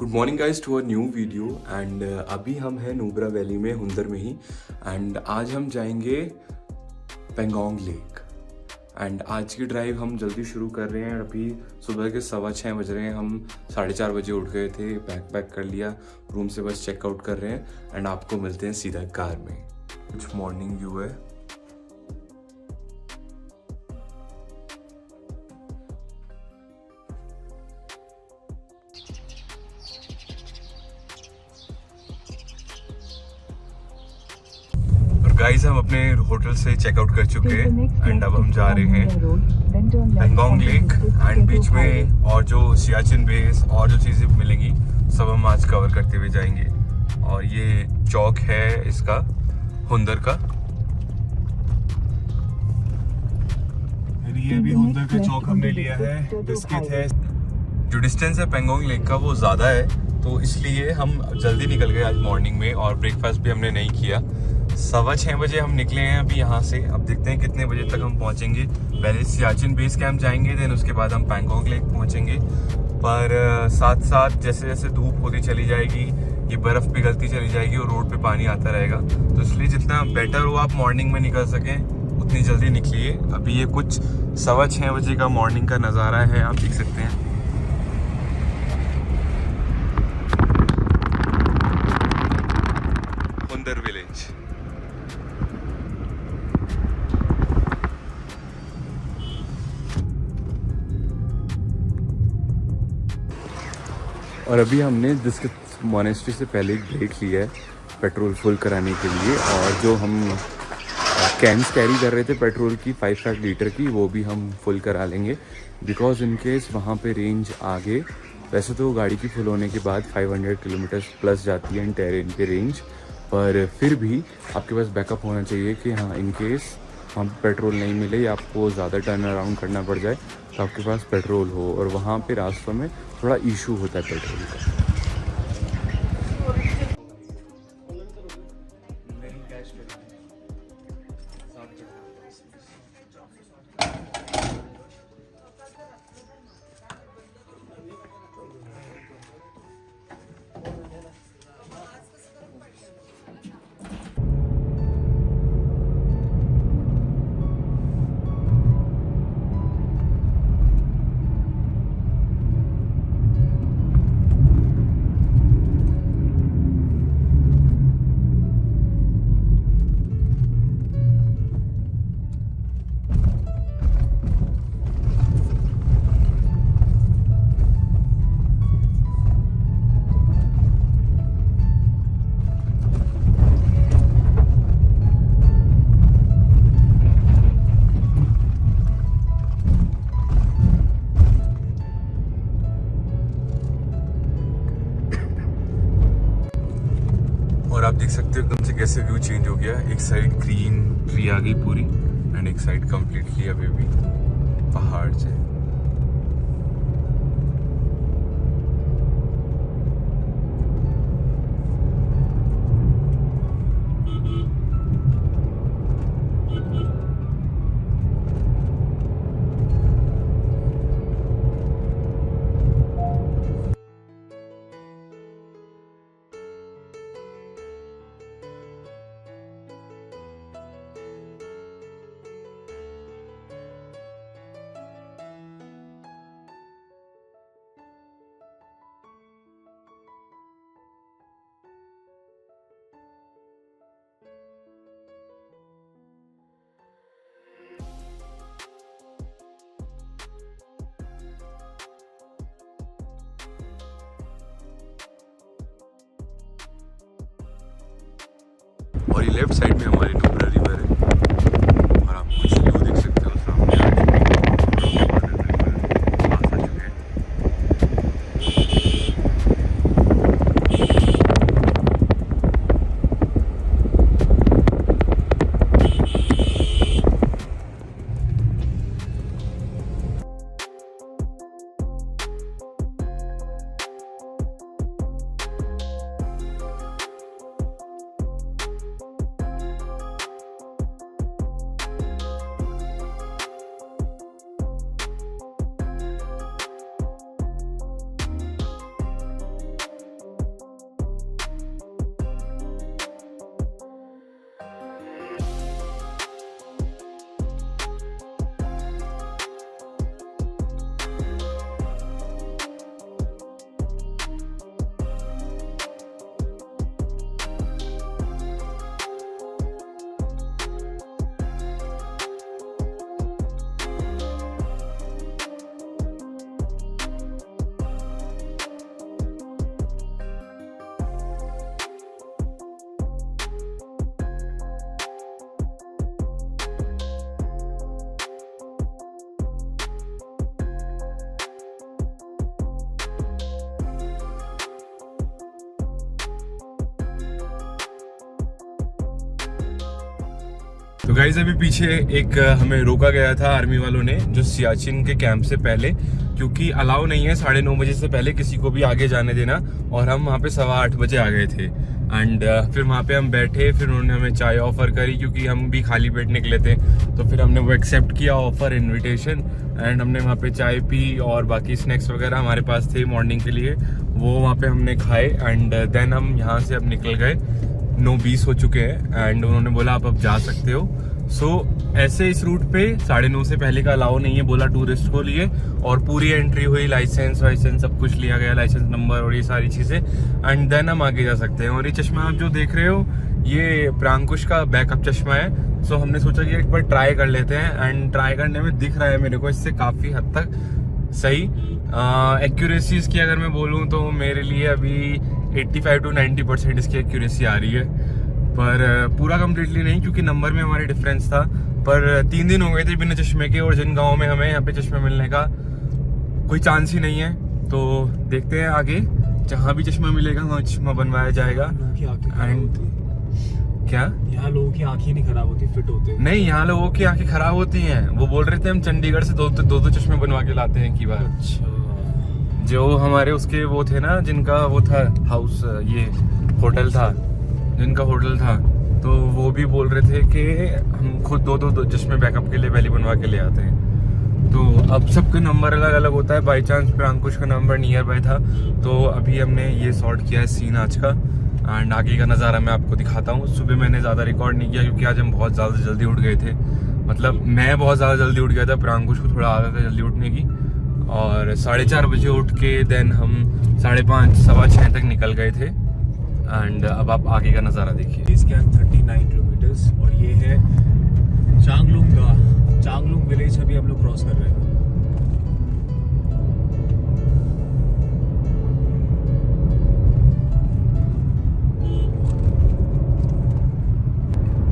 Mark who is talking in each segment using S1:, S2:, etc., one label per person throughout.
S1: Good morning guys to a new video and अभी हम हैं नुब्रा वैली में हुंदर में ही एंड आज हम जाएंगे पेंगोंग लेक। एंड आज की ड्राइव हम जल्दी शुरू कर रहे हैं। अभी सुबह के 6:15 बज रहे हैं। हम 4:30 बजे उठ गए थे, बैग पैक कर लिया, रूम से बस चेकआउट कर रहे हैं एंड आपको मिलते हैं सीधा कार में। कुछ मॉर्निंग व्यू है। गाइस हम अपने होटल से चेकआउट कर चुके हैं एंड अब हम जा रहे हैं पेंगोंग लेक एंड बीच में और जो सियाचिन बेस और जो चीज़ें मिलेंगी सब हम आज कवर करते हुए जाएंगे। और ये चौक है इसका हुंदर का। ये भी हुंदर का चौक हमने लिया है। बिस्किट है। जो डिस्टेंस है पेंगोंग लेक का वो ज़्यादा है तो इसलिए हम जल्दी निकल गए आज मॉर्निंग में और ब्रेकफास्ट भी हमने नहीं किया। 6:15 बजे हम निकले हैं अभी यहाँ से। अब देखते हैं कितने बजे तक हम पहुँचेंगे। पहले सियाचिन बेस कैंप जाएंगे, देन उसके बाद हम पेंगोंग लेक पहुँचेंगे। पर साथ साथ जैसे जैसे धूप होती चली जाएगी, ये बर्फ़ पिघलती चली जाएगी और रोड पे पानी आता रहेगा, तो इसलिए जितना बेटर हो आप मॉर्निंग में निकल सकें उतनी जल्दी निकलिए। अभी ये कुछ 6:15 बजे का मॉर्निंग का नज़ारा है, आप देख सकते हैं। हुंदर विलेज। और अभी हमने जिसके मोनेस्ट्री से पहले एक ब्रेक लिया है पेट्रोल फुल कराने के लिए। और जो हम कैंस कैरी कर रहे थे पेट्रोल की 5 लीटर की, वो भी हम फुल करा लेंगे बिकॉज इन केस वहाँ पे रेंज आगे, वैसे तो गाड़ी की फुल होने के बाद 500 किलोमीटर प्लस जाती है इन टेरेन पे रेंज, पर फिर भी आपके पास बैकअप होना चाहिए कि हाँ इन केस वहाँ पेट्रोल नहीं मिले या आपको ज़्यादा टर्न अराउंड करना पड़ जाए तो आपके पास पेट्रोल हो। और वहाँ पे रास्तों में थोड़ा इशू होता है पेट्रोल का। और आप देख सकते हो एकदम से कैसे व्यू चेंज हो गया। एक साइड ग्रीन ट्री आ गई पूरी एंड एक साइड कम्प्लीटली अभी भी पहाड़ से। और ये लेफ्ट साइड में हमारी नुब्रा रिवर है और आप कुछ व्यू देख सकते हो सामने तो गाइस अभी पीछे एक हमें रोका गया था आर्मी वालों ने, जो सियाचिन के कैंप से पहले, क्योंकि अलाउ नहीं है 9:30 बजे से पहले किसी को भी आगे जाने देना। और हम वहाँ पे 8:15 बजे आ गए थे। एंड फिर वहाँ पे हम बैठे, फिर उन्होंने हमें चाय ऑफर करी, क्योंकि हम भी खाली पेट निकले थे। तो फिर हमने वो एक्सेप्ट किया ऑफर, इनविटेशन, एंड हमने वहाँ पे चाय पी और बाकी स्नैक्स वगैरह हमारे पास थे मॉर्निंग के लिए, वो वहाँ पे हमने खाए। एंड देन हम यहाँ से अब निकल गए, 9:20 हो चुके हैं। एंड उन्होंने बोला आप अब जा सकते हो। सो ऐसे इस रूट पे 9:30 से पहले का अलाउ नहीं है, बोला टूरिस्ट को लिए। और पूरी एंट्री हुई, लाइसेंस वाइसेंस सब कुछ लिया गया, लाइसेंस नंबर और ये सारी चीज़ें। एंड देन हम आगे जा सकते हैं। और ये चश्मा आप जो देख रहे हो, ये प्रांकुश का बैकअप चश्मा है। सो हमने सोचा कि एक बार ट्राई कर लेते हैं। एंड ट्राई करने में दिख रहा है मेरे को इससे काफ़ी हद तक सही। एक्यूरेसीज की अगर मैं बोलूँ तो मेरे लिए अभी 85 to 90% इसकी एक्यूरेसी आ रही है, पर पूरा कम्प्लीटली नहीं, क्योंकि नंबर में हमारे डिफरेंस था। पर 3 दिन हो गए थे बिना चश्मे के, और जिन गाँव में हमें यहाँ पे चश्मे मिलने का कोई चांस ही नहीं है। तो देखते हैं आगे, जहाँ भी चश्मा मिलेगा वहाँ चश्मा बनवाया जाएगा। एंड क्या
S2: यहाँ लोगों की आंखें नहीं खराब होती, फिट होते हैं?
S1: नहीं, यहाँ लोगों की आंखें खराब होती हैं। वो बोल रहे थे हम चंडीगढ़ से दो चश्मे बनवा के लाते हैं की बार।
S2: अच्छा,
S1: जो हमारे उसके वो थे ना, जिनका वो था हाउस, ये होटल था, जिनका होटल था, तो वो भी बोल रहे थे कि हम खुद दो चश्मे बैकअप के लिए पहले बनवा के ले आते हैं। तो अब सबका नंबर अलग अलग होता है। बाई चांस प्रांकुश का नंबर नियर बाय था, तो अभी हमने ये सॉर्ट किया है सीन आज का। एंड आगे का नज़ारा मैं आपको दिखाता हूँ। सुबह मैंने ज़्यादा रिकॉर्ड नहीं किया, क्योंकि आज हम बहुत ज़्यादा जल्दी उठ गए थे। मतलब मैं बहुत ज़्यादा जल्दी उठ गया था, प्रांकुश को थोड़ा आदत है जल्दी उठने की। और 4:30 बजे उठ के देन हम 5:30 6:15 तक निकल गए थे। एंड अब आप आगे का नज़ारा देखिए।
S2: बेस कैंप 39 किलोमीटर्स, और ये है चांगलुंग विलेज। अभी हम लोग क्रॉस कर रहे हैं।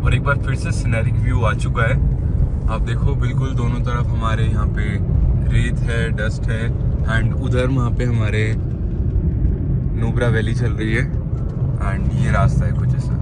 S1: और एक बार फिर से सीनरिक व्यू आ चुका है। आप देखो, बिल्कुल दोनों तरफ हमारे यहाँ पे रेत है, डस्ट है। एंड उधर वहाँ पे हमारे नुब्रा वैली चल रही है। एंड ये रास्ता है कुछ ऐसा।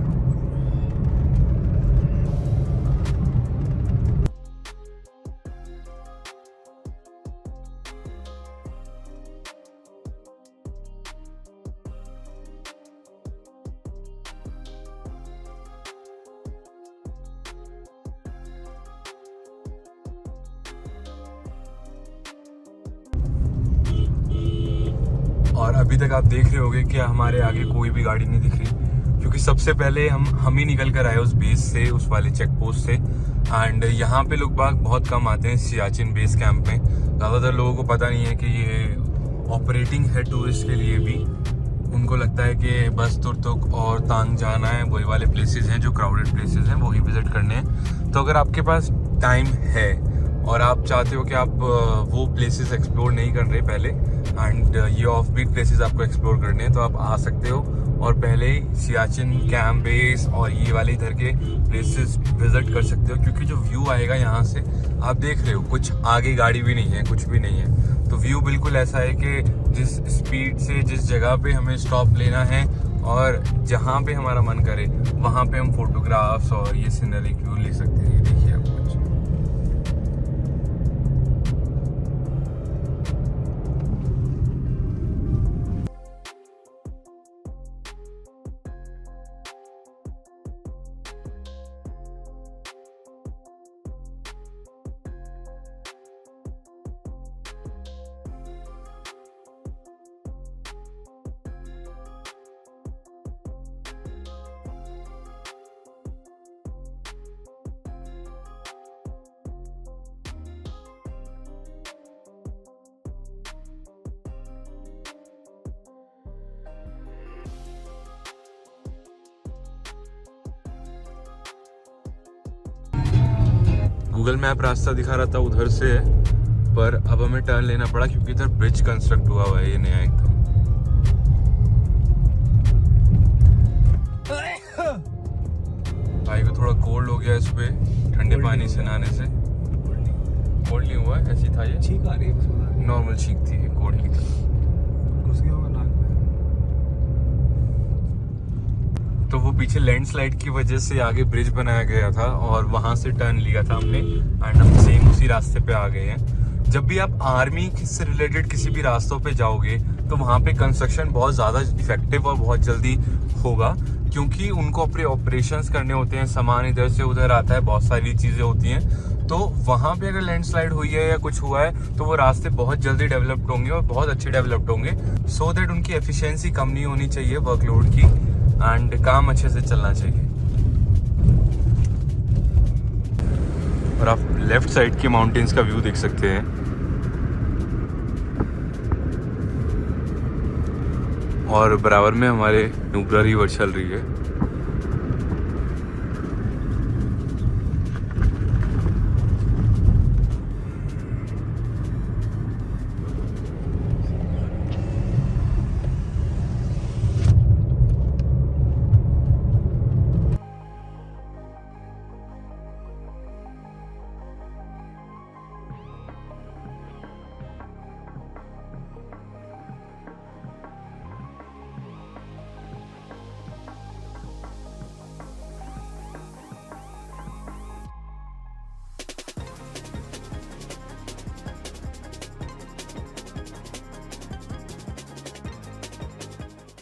S1: और अभी तक आप देख रहे होंगे कि हमारे आगे कोई भी गाड़ी नहीं दिख रही, क्योंकि सबसे पहले हम ही निकल कर आए उस बेस से, उस वाले चेक पोस्ट से। एंड यहाँ पे लोग बाग बहुत कम आते हैं सियाचिन बेस कैंप में। ज़्यादातर लोगों को पता नहीं है कि ये ऑपरेटिंग है टूरिस्ट के लिए भी। उनको लगता है कि बस तुरतुक और तांग जाना है, वही वाले प्लेसेस हैं जो क्राउडेड प्लेसेस हैं, वही विजिट करने हैं। तो अगर आपके पास टाइम है और आप चाहते हो कि आप वो प्लेसेस एक्सप्लोर नहीं कर रहे पहले, एंड ये ऑफ बीट प्लेसेस आपको एक्सप्लोर करने हैं, तो आप आ सकते हो और पहले सियाचिन कैंप बेस और ये वाले इधर के प्लेसेस विजिट कर सकते हो। क्योंकि जो व्यू आएगा यहाँ से, आप देख रहे हो, कुछ आगे गाड़ी भी नहीं है, कुछ भी नहीं है। तो व्यू बिल्कुल ऐसा है कि जिस स्पीड से जिस जगह पे हमें स्टॉप लेना है और जहाँ पे हमारा मन करे वहाँ पे हम फोटोग्राफ्स और ये सीनरी व्यू ले सकते हैं। ये देखिए आप कुछ। गूगल मैप रास्ता दिखा रहा था उधर से है, पर अब हमें टर्न लेना पड़ा क्योंकि इधर ब्रिज कंस्ट्रक्ट हुआ हुआ है, ये नया एकदम। भाई को थोड़ा कोल्ड हो गया इस पे ठंडे पानी से नहाने से। कोल्ड नहीं हुआ, ऐसी था ये,
S2: छींक आ रही है,
S1: नॉर्मल छींक थी, कोल्ड की तरह
S2: घुस गया होगा नाक में।
S1: तो वो पीछे लैंडस्लाइड की वजह से आगे ब्रिज बनाया गया था और वहां से टर्न लिया था हमने एंड हम सेम उसी रास्ते पे आ गए हैं। जब भी आप आर्मी से रिलेटेड किसी भी रास्तों पे जाओगे तो वहां पे कंस्ट्रक्शन बहुत ज़्यादा इफेक्टिव और बहुत जल्दी होगा, क्योंकि उनको अपने ऑपरेशंस करने होते हैं, सामान इधर से उधर आता है, बहुत सारी चीज़ें होती हैं। तो वहाँ पे अगर लैंडस्लाइड हुई है या कुछ हुआ है तो वो रास्ते बहुत जल्दी डेवलप्ड होंगे और बहुत अच्छे डेवलप्ड होंगे, सो दैट उनकी एफिशिएंसी कम नहीं होनी चाहिए वर्कलोड की एंड काम अच्छे से चलना चाहिए। और आप लेफ्ट साइड के माउंटेन्स का व्यू देख सकते हैं और बराबर में हमारे नुब्रा रिवर चल रही है।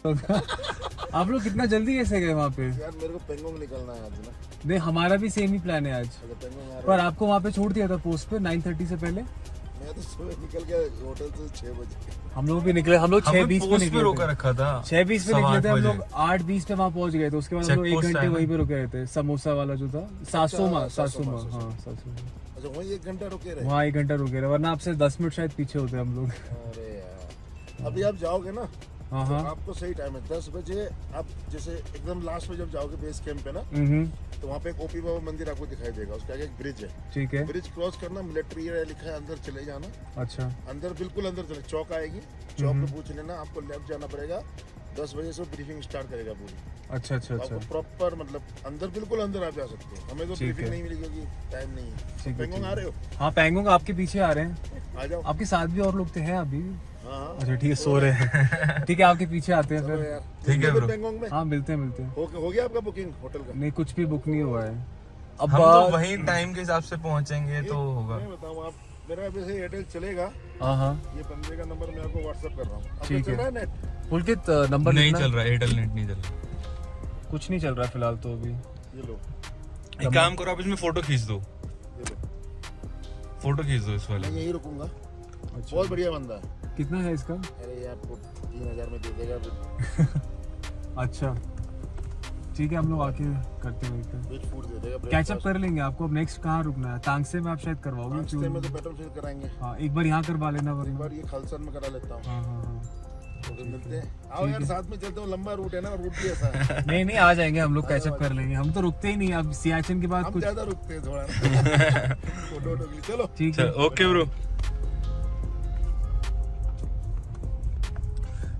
S2: आप लोग कितना जल्दी कैसे गए वहाँ पे?
S3: यार मेरे को पेंगोंग निकलना है आज ना।
S2: नहीं, हमारा भी सेम ही प्लान है आज,
S3: अगर पेंगोंग आ
S2: पर
S3: रहा
S2: आपको वहाँ पे छोड़ दिया था पोस्ट पे 9:30 से पहले।
S3: मैं तो सुबह निकल गया होटल से 6 बजे।
S2: हम लोग भी निकले, हम लोग 6:20 पे निकले
S1: रोका
S2: थे।
S1: रखा था
S2: 6:20 पे निकले थे हम लोग,
S1: 8
S2: 8:20 पे वहाँ पहुँच गए थे। उसके बाद हम लोग 1 घंटे वहीं पे रुके रहे थे, समोसा वाला जो था सासोमा। हाँ, सासोमा।
S3: अच्छा वहीं 1 घंटा रुके रहे।
S2: वहाँ 1 घंटा रुके रहे, वरना आपसे 10 मिनट शायद पीछे होते हम लोग।
S3: अरे यार अभी आप जाओगे ना
S2: हाँ
S3: तो
S2: हाँ।
S3: आपको सही टाइम है 10 बजे। आप जैसे एकदम लास्ट में जब जाओगे बेस कैंप पे ना, तो वहाँ पे एक ओपी बाबा मंदिर आपको दिखाई देगा, उसके आगे एक ब्रिज है। ठीक है, ब्रिज क्रॉस करना, मिलिट्री एरिया लिखा है, अंदर चले जाना।
S2: अच्छा,
S3: अंदर बिल्कुल अंदर चले, चौक आएगी, चौक पे पूछ लेना, आपको लेफ्ट जाना पड़ेगा। 10 बजे से ब्रीफिंग स्टार्ट करेगा पूरी।
S2: अच्छा अच्छा
S3: तो
S2: अच्छा।
S3: आपको प्रॉपर मतलब अंदर बिल्कुल अंदर आप जा सकते हो। हमें तो ब्रीफिंग नहीं मिली क्योंकि टाइम नहीं है। पेंगोंग आ रहे हो?
S2: हाँ, पेंगोंग आपके पीछे आ रहे हैं।
S3: आ जाओ।
S2: आपके साथ भी और लोग तो हैं अभी?
S3: हाँ
S2: अच्छा ठीक है, सो रहे हैं। ठीक है, आपके पीछे आते हैं फिर।
S1: ठीक है ब्रो।
S3: पेंगोंग में
S2: हाँ, मिलते हैं।
S3: हो गया आपका बुकिंग होटल का?
S2: नहीं, कुछ भी बुक नहीं हुआ है अब।
S1: हम तो वही टाइम के हिसाब से पहुंचेंगे तो होगा।
S3: मैं बताऊँ, आप मेरा अभी से एयरटेल चलेगा।
S2: हाँ,
S3: ये बंदे का नंबर मैं आपको व्हाट्सएप कर रहा हूँ।
S2: ठीक है।
S3: नेट
S2: पुलकित नंबर
S1: नहीं
S2: लिखना।
S1: चल रहा, एयरटेल नेट नहीं चल रहा,
S2: कुछ नहीं चल रहा फिलहाल तो अभी।
S3: ये लो,
S1: एक काम करो, आप इसमें फोटो खींच दो,
S3: ये लो।
S1: फोटो खींच दो इस वाले।
S3: मैं यही रुकूंगा।
S2: अच्छा,
S3: बहुत बढ़िया बंदा है।
S2: कितना है इसका?
S3: अरे ये आपको 3000 में दे देगा फिर।
S2: अच्छा ठीक है, हम लोग आके करते हैं।
S3: विद फूड दे देगा।
S2: कैचअप कर लेंगे। आपको अब नेक्स्ट कहाँ रुकना है? तांगसे में आप शायद करवाओगे?
S3: रास्ते में तो पेट्रोल फिल कराएंगे।
S2: हाँ, एक बार यहाँ करवा लेना
S3: एक
S2: वरना।
S3: बार ये खालसन में करा लेता हूँ।
S2: हाँ हाँ हाँ।
S3: तो फिर मिलते हैं। आओ यार, साथ में चलते हो, लंबा रूट है ना, रूट भी ऐसा है।
S2: नहीं नहीं, आ जाएंगे हम लोग, कैचअप कर लेंगे। हम तो रुकते ही नहीं, अब सियाचिन के बाद
S3: हम
S2: कुछ।
S3: ज्यादा रुकते हैं थोड़ा। फोटो वोटो के लिए। चलो
S2: ठीक है,
S1: ओके ब्रो।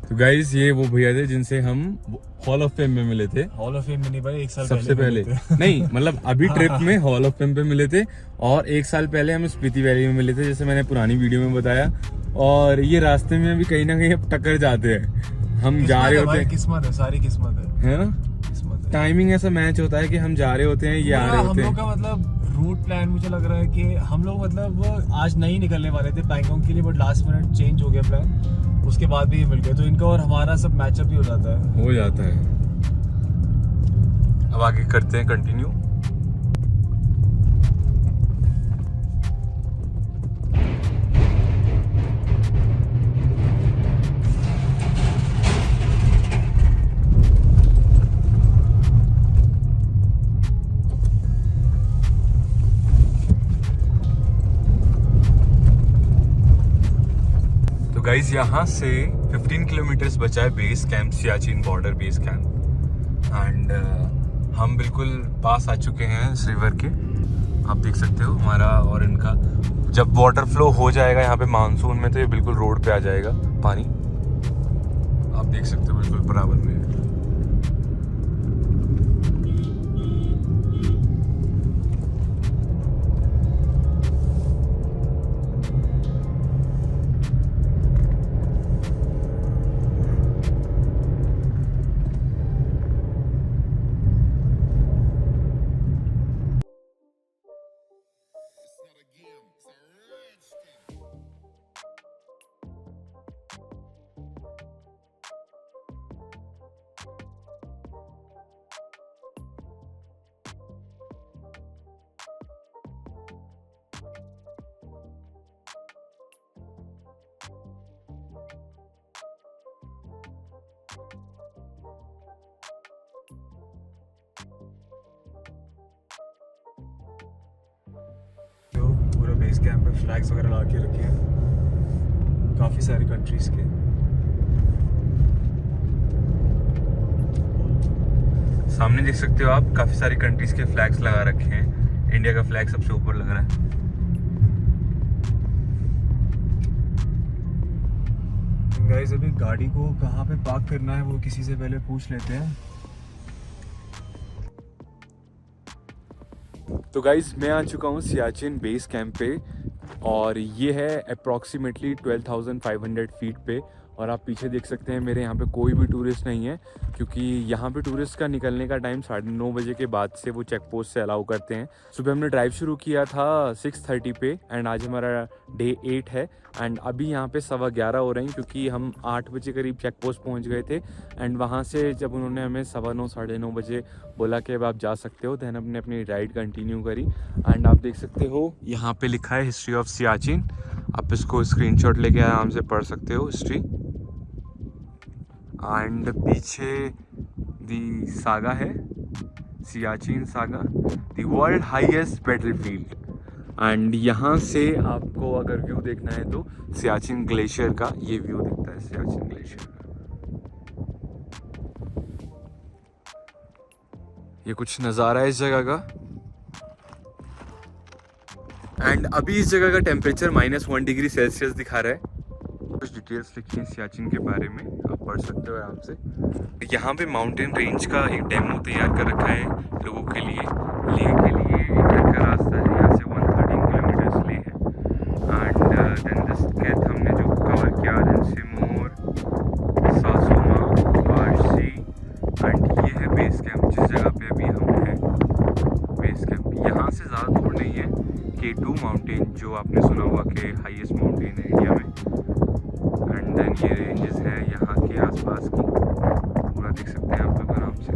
S1: तो गाइस ये वो भैया थे जिनसे हम हॉल ऑफ फेम में मिले थे।
S2: हॉल ऑफ फेम में नहीं भाई, 1 साल
S1: सबसे पहले नहीं, मतलब अभी ट्रिप में हॉल ऑफ फेम पे मिले थे, और 1 साल पहले हम स्पीति वैली में मिले थे, जैसे मैंने पुरानी वीडियो में बताया। और ये रास्ते में अभी कहीं ना कहीं अब टक्कर जाते हैं। हम जा रहे होते हैं,
S2: किस्मत है, सारी किस्मत
S1: है ना,
S2: किस्मत है।
S1: टाइमिंग ऐसा मैच होता है कि हम जा रहे होते हैं, ये आ रहे
S2: हम
S1: होते
S2: लोग
S1: हैं।
S2: का मतलब रूट प्लान मुझे लग रहा है कि हम लोग मतलब आज नहीं निकलने वाले थे पैंगोंग के लिए, बट लास्ट मिनट चेंज हो गया प्लान, उसके बाद भी ये मिल गए, तो इनका और हमारा सब मैचअप ही हो जाता है।
S1: अब आगे करते हैं कंटिन्यू। गाइस यहाँ से 15 किलोमीटर्स बचा है base camp, Siachen border base camp, and हम बिल्कुल पास आ चुके हैं इस रिवर के। आप देख सकते हो हमारा और इनका, जब वाटर फ्लो हो जाएगा यहाँ पे मानसून में तो ये बिल्कुल रोड पे आ जाएगा पानी। आप देख सकते हो बिल्कुल बराबर में।
S2: बेस कैंप पे फ्लैग्स वगैरह लगा के रखे हैं काफ़ी सारी कंट्रीज़ के।
S1: सामने देख सकते हो आप, काफी सारी कंट्रीज के फ्लैग्स लगा रखे हैं। इंडिया का फ्लैग सबसे ऊपर लग रहा है।
S2: गाइस अभी गाड़ी को कहाँ पे पार्क करना है वो किसी से पहले पूछ लेते हैं।
S1: तो गाइस मैं आ चुका हूँ सियाचिन बेस कैंप पे और ये है अप्रॉक्सीमेटली 12,500 फीट पे। और आप पीछे देख सकते हैं मेरे यहाँ पे कोई भी टूरिस्ट नहीं है, क्योंकि यहाँ पे टूरिस्ट का निकलने का टाइम 9:30 बजे के बाद से वो चेक पोस्ट से अलाउ करते हैं। सुबह हमने ड्राइव शुरू किया था 6:30 पे एंड आज हमारा डे 8 है एंड अभी यहाँ पे 11:15 हो रहे हैं, क्योंकि हम 8 बजे करीब चेक पोस्ट पहुँच गए थे एंड वहाँ से जब उन्होंने हमें 9:15 9:30 बजे बोला कि अब आप जा सकते हो, देन हमने अपनी राइड कंटिन्यू करी। एंड आप देख सकते हो यहाँ पे लिखा है हिस्ट्री ऑफ सियाचिन। आप इसको स्क्रीनशॉट लेके आराम से पढ़ सकते हो हिस्ट्री। एंड पीछे दी सागा है, Siachen saga, the world highest battlefield. And यहाँ से आपको अगर व्यू देखना है तो सियाचिन ग्लेशियर का ये व्यू दिखता है, सियाचिन ग्लेशियर का। ये कुछ नज़ारा है इस जगह का। एंड अभी इस जगह का टेम्परेचर -1 डिग्री सेल्सियस दिखा रहा है। कुछ डिटेल्स लिखी हैं सियाचिन के बारे में, आप पढ़ सकते हो आराम से। यहाँ पे माउंटेन रेंज का एक डेमो तैयार कर रखा है लोगों के लिए। लेह के लिए इधर का रास्ता है, यहाँ से 113 किलोमीटर्स लेह है। एंड देन जिसके हमने जो कवर किया, देन सिमोर, सासोमा, वारसी। एंड ये है बेस कैंप जिस जगह पे अभी हम हैं। बेस कैंप यहाँ से ज़्यादा दूर नहीं है। K2 माउंटेन जो आपने सुना हुआ कि हाईएस्ट माउंटेन है इंडिया में। एंड देन ये रेंजेस है यहाँ के आसपास की, पूरा देख सकते हैं आप लोग आराम से।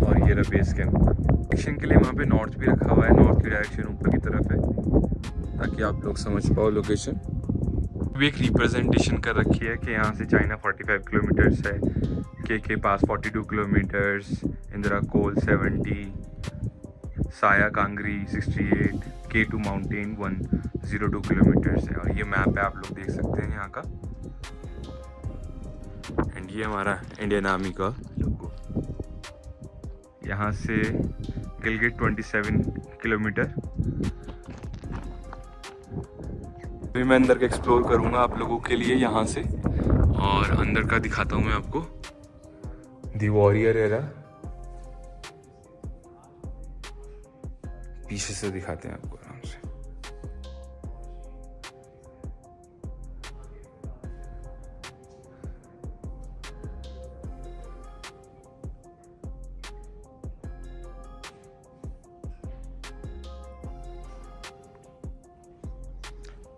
S1: और ये रहा बेस कैंप। डायरेक्शन के लिए वहाँ पे नॉर्थ भी रखा हुआ है, नॉर्थ की डायरेक्शन ऊपर की तरफ है, ताकि आप लोग समझ पाओ लोकेशन। भी एक रिप्रेजेंटेशन कर रखी है कि यहाँ से चाइना 45 किलोमीटर्स है, के पास 42 किलोमीटर्स, इंदिरा कोल 70, साया कांगरी 68, K2 माउंटेन 102 किलोमीटर्स है। और ये मैप है, आप लोग देख सकते हैं यहाँ का। एंड ये हमारा इंडियन आर्मी का लोगो। यहाँ से गिलगित 27 किलोमीटर। अभी मैं अंदर का एक्सप्लोर करूंगा आप लोगों के लिए यहाँ से, और अंदर का दिखाता हूँ मैं आपको। दी वॉरियर एरा पीछे से दिखाते हैं आपको आराम से।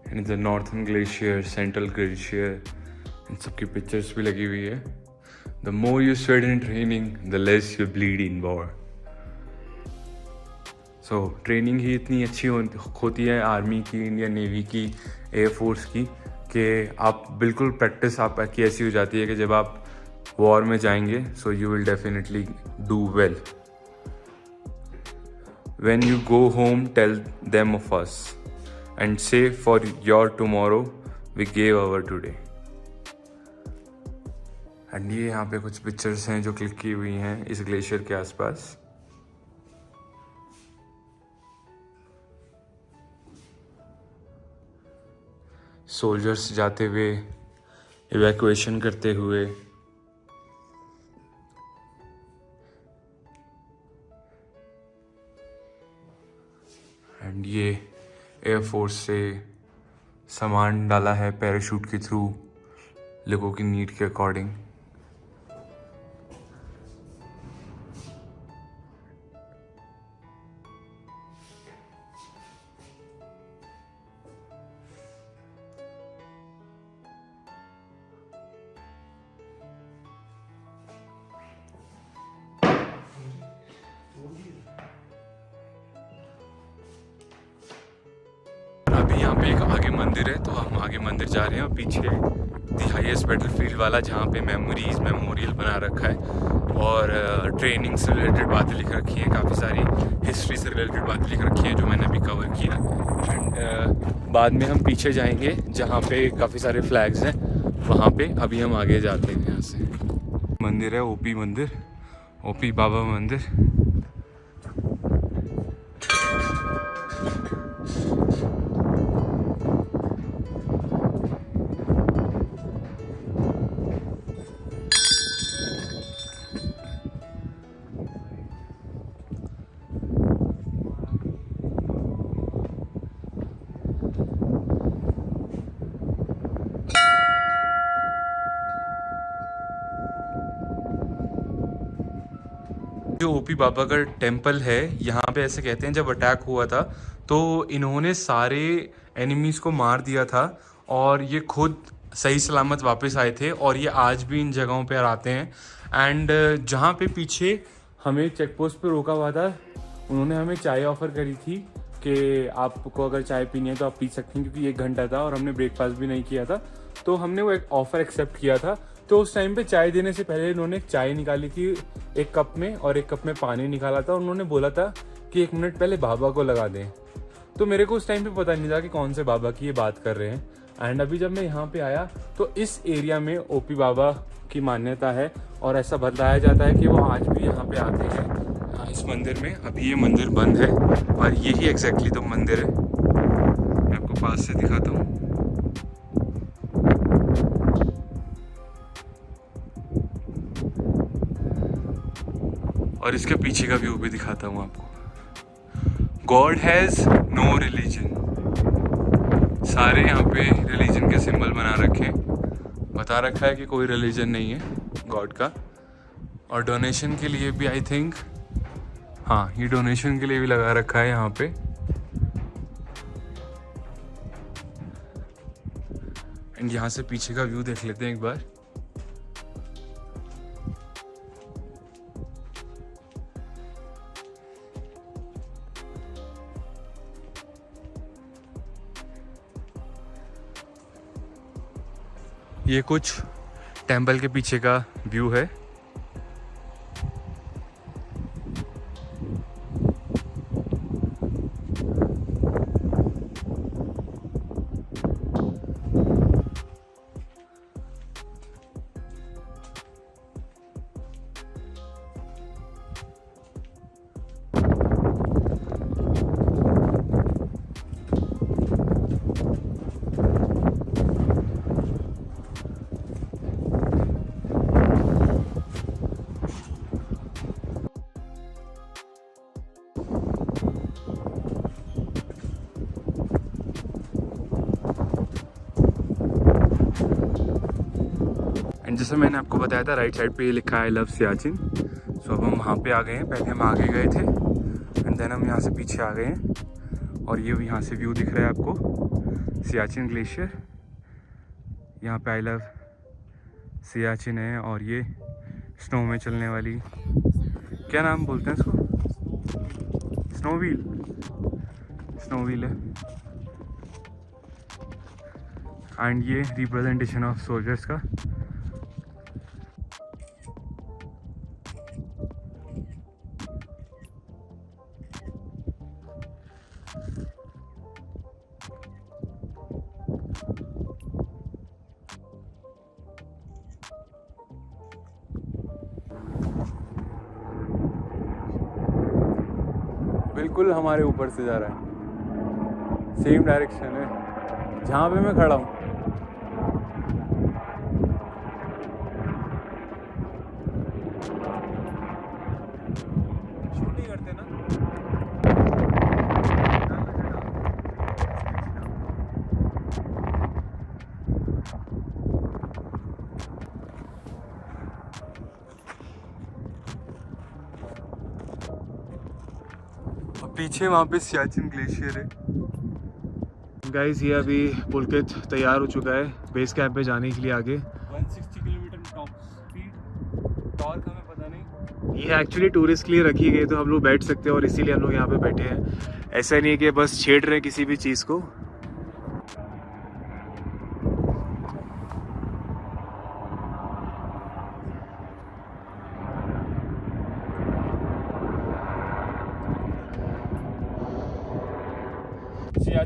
S1: And the northern glacier, central glacier, इन सब की पिक्चर्स भी लगी हुई है। The more you sweat in training the less you bleed in war. So training ही इतनी अच्छी होती है आर्मी की, इंडियन नेवी की, एयरफोर्स की, कि आप बिल्कुल प्रैक्टिस आपकी ऐसी हो जाती है कि जब आप वॉर में जाएंगे so you will definitely do well. When you go home tell them of us and say for your tomorrow we gave our today। And ये यहाँ पे कुछ पिक्चर्स हैं जो क्लिक की हुई हैं इस ग्लेशियर के आसपास। सोल्जर्स जाते हुए, इवैक्यूएशन करते हुए। एंड ये एयरफोर्स से सामान डाला है पैराशूट के थ्रू लोगों की नीड के अकॉर्डिंग। अभी यहाँ पे एक आगे मंदिर है, तो हम आगे मंदिर जा रहे हैं। और पीछे दी हाईएस्ट बैटलफील्ड वाला, जहाँ पे मेमोरियल बना रखा है और ट्रेनिंग से रिलेटेड बातें लिख रखी हैं, काफ़ी सारी हिस्ट्री से रिलेटेड बातें लिख रखी हैं जो मैंने अभी कवर किया। एंड बाद में हम पीछे जाएंगे जहाँ पे काफ़ी सारे फ्लैग्स हैं, वहाँ पे अभी हम आगे जाते हैं। यहाँ से मंदिर है ओपी मंदिर, ओपी बाबा मंदिर। जो ओपी बाबा का टेम्पल है, यहाँ पे ऐसे कहते हैं जब अटैक हुआ था तो इन्होंने सारे एनिमीज़ को मार दिया था और ये खुद सही सलामत वापस आए थे। और ये आज भी इन जगहों पे आते हैं। एंड जहाँ पे पीछे हमें चेक पोस्ट पे रोका हुआ था, उन्होंने हमें चाय ऑफ़र करी थी कि आपको अगर चाय पीनी है तो आप पी सकते हैं, क्योंकि 1 घंटा था और हमने ब्रेकफास्ट भी नहीं किया था, तो हमने वो एक ऑफ़र एक्सेप्ट किया था। तो उस टाइम पे चाय देने से पहले इन्होंने चाय निकाली थी 1 कप में और 1 कप में पानी निकाला था। उन्होंने बोला था कि 1 मिनट पहले बाबा को लगा दें। तो मेरे को उस टाइम पे पता नहीं था कि कौन से बाबा की ये बात कर रहे हैं। एंड अभी जब मैं यहाँ पे आया तो इस एरिया में ओपी बाबा की मान्यता है और ऐसा बताया जाता है कि वो आज भी यहाँ पे आते हैं इस मंदिर में। अभी ये मंदिर बंद है और यही एग्जैक्टली तो मंदिर है, मैं आपको पास से दिखाता हूँ। और इसके पीछे का व्यू भी दिखाता हूँ आपको। गॉड हैज़ नो रिलीजन, सारे यहाँ पे रिलीजन के सिंबल बना रखे हैं, बता रखा है कि कोई रिलीजन नहीं है गॉड का। और डोनेशन के लिए भी आई थिंक, हाँ ये डोनेशन के लिए भी लगा रखा है यहाँ पे। एंड यहाँ से पीछे का व्यू देख लेते हैं एक बार। ये कुछ टेंपल के पीछे का व्यू है। एंड जैसे मैंने आपको बताया था, राइट साइड पे ये लिखा है आई लव सियाचिन। सो अब हम वहाँ पे आ गए हैं। पहले हम आगे गए थे एंड देन हम यहाँ से पीछे आ गए हैं। और ये यहाँ से व्यू दिख रहा है आपको, सियाचिन ग्लेशियर। यहाँ पे आई लव सियाचिन है और ये स्नो में चलने वाली, क्या नाम बोलते हैं इसको, स्नो व्हील है। एंड ये रिप्रेजेंटेशन ऑफ सोल्जर्स का। बिल्कुल हमारे ऊपर से जा रहा है, सेम डायरेक्शन है जहाँ पे मैं खड़ा हूँ। शूट नहीं करते ना। पीछे वहाँ पे सियाचिन ग्लेशियर है। गाइस ये अभी पुलकित तैयार हो चुका है बेस कैंप पे जाने के लिए आगे। 160 किलोमीटर टॉप स्पीड, टॉर्क हमें पता नहीं। ये एक्चुअली टूरिस्ट के लिए रखी गई, तो हम लोग बैठ सकते हैं और इसीलिए हम लोग यहाँ पे बैठे हैं। ऐसा नहीं है कि बस छेड़ रहे हैं किसी भी चीज़ को।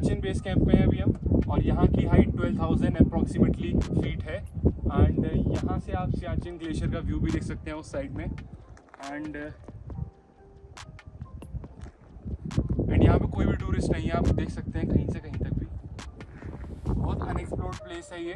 S1: सियाचिन बेस कैंप में है अभी हम, और यहाँ की हाइट 12,000 अप्रॉक्सीमेटली फीट है। एंड यहाँ से आप सियाचिन ग्लेशियर का व्यू भी देख सकते हैं उस साइड में। एंड यहाँ पे कोई भी टूरिस्ट नहीं है, आप देख सकते हैं कहीं से कहीं तक भी। बहुत अनएक्सप्लोर्ड प्लेस है ये।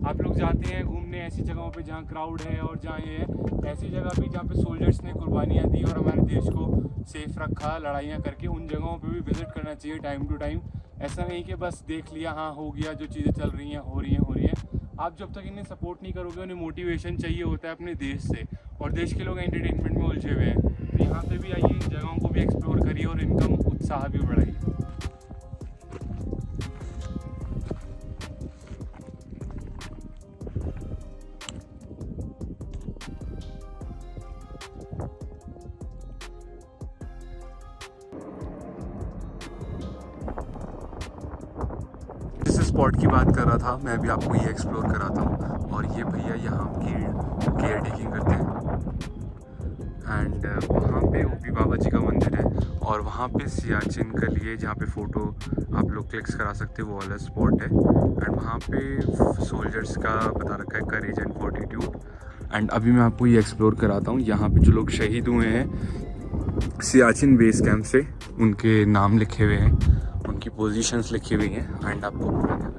S1: आप लोग जाते हैं घूमने ऐसी जगहों पे जहाँ क्राउड है, और जहाँ ये है ऐसी जगह भी जहाँ पे सोल्जर्स ने कुर्बानियाँ दी और हमारे देश को सेफ रखा लड़ाइयाँ करके, उन जगहों पे भी विजिट करना चाहिए टाइम टू टाइम। ऐसा नहीं कि बस देख लिया, हाँ हो गया, जो चीज़ें चल रही हैं हो रही हैं। आप जब तक इन्हें सपोर्ट नहीं करोगे, उन्हें मोटिवेशन चाहिए होता है अपने देश से, और देश के लोग एंटरटेनमेंट में उलझे हुए हैं। तो यहाँ पे भी आइए, इन जगहों को भी एक्सप्लोर करिए और इनका उत्साह भी बढ़ाइए। जिस स्पॉट की बात कर रहा था मैं, अभी आपको ये एक्सप्लोर कराता हूँ। और ये भैया यहाँ की केयर टेकिंग करते हैं। एंड वहाँ पे ओपी बाबा जी का मंदिर है, और वहाँ पे सियाचिन के लिए जहाँ पे फ़ोटो आप लोग क्लिक्स करा सकते हो वो वाला स्पॉट है। एंड वहाँ पे सोल्जर्स का बता रखा है करेज एंड फोर्टिट्यूड। एंड अभी मैं आपको ये एक्सप्लोर कराता हूँ। यहाँ पे जो लोग शहीद हुए हैं सियाचिन बेस कैंप से, उनके नाम लिखे हुए हैं, उनकी पोजीशंस लिखी हुई हैं। एंड आपको पूरा दिखाता हूँ।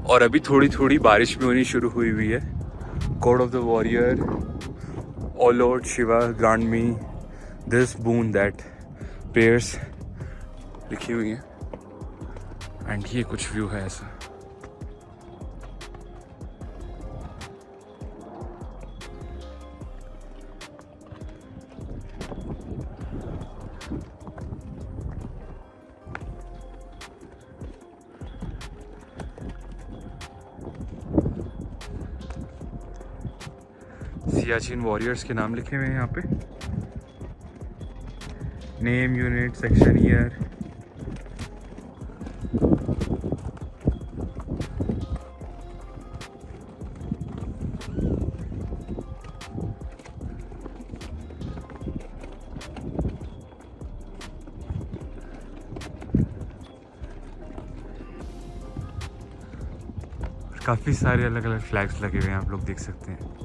S1: और अभी थोड़ी थोड़ी बारिश भी होनी शुरू हुई है। God of the warrior, O Lord Shiva grant me this boon that prayers लिखी हुई हैं। एंड ये कुछ व्यू है ऐसा। सियाचिन वॉरियर्स के नाम लिखे हुए हैं यहाँ पे, नेम, यूनिट, सेक्शन, ईयर। काफ़ी सारे अलग अलग फ्लैग्स लगे हुए हैं, आप लोग देख सकते हैं।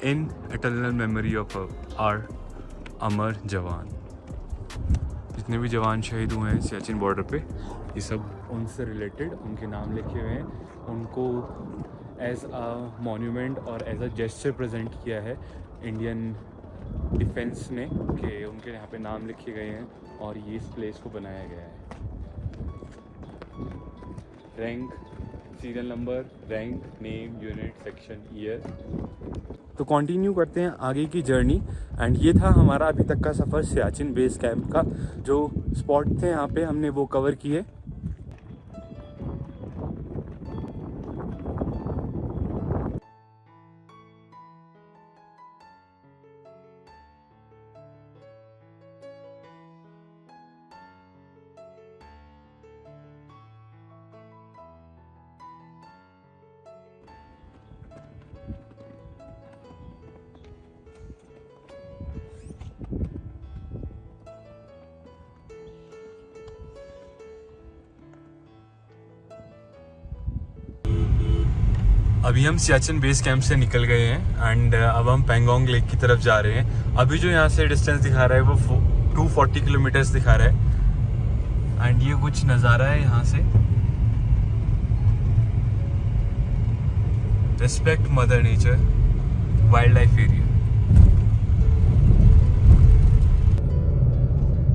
S1: इन एटर्नल मेमोरी ऑफ आर अमर जवान। जितने भी जवान शहीद हुए हैं सियाचिन बॉर्डर पे, ये सब उनसे रिलेटेड उनके नाम लिखे हुए हैं। उनको एज अ मॉन्यूमेंट और एज अ जेस्चर प्रेजेंट किया है इंडियन डिफेंस ने, कि उनके यहाँ पे नाम लिखे गए हैं और ये इस प्लेस को बनाया गया है। Rank, serial number, rank, name, unit, section, year. तो कंटिन्यू करते हैं आगे की जर्नी। एंड ये था हमारा अभी तक का सफ़र सियाचिन बेस कैंप का। जो स्पॉट थे यहाँ पे हमने वो कवर किए। अभी हम सियाचिन बेस कैंप से निकल गए हैं एंड अब हम पेंगोंग लेक की तरफ जा रहे हैं। अभी जो यहाँ से डिस्टेंस दिखा रहा है वो 240 किलोमीटर्स दिखा रहा है। एंड ये कुछ नज़ारा है यहाँ से। Respect mother nature, wild life area.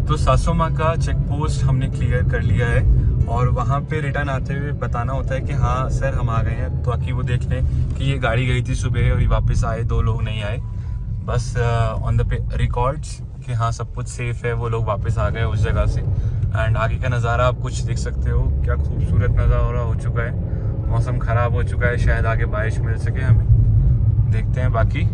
S1: तो सासोमा का चेक पोस्ट हमने क्लियर कर लिया है और वहाँ पे रिटर्न आते हुए बताना होता है कि हाँ सर हम आ गए हैं, ताकि वो देख लें कि ये गाड़ी गई थी सुबह और ये वापस आए, 2 लोग नहीं आए। बस ऑन द रिकॉर्ड्स कि हाँ सब कुछ सेफ है, वो लोग वापस आ गए उस जगह से। एंड आगे का नज़ारा आप कुछ देख सकते हो, क्या खूबसूरत नज़ारा हो चुका है। मौसम ख़राब हो चुका है, शायद आगे बारिश मिल सके हमें, देखते हैं बाकी।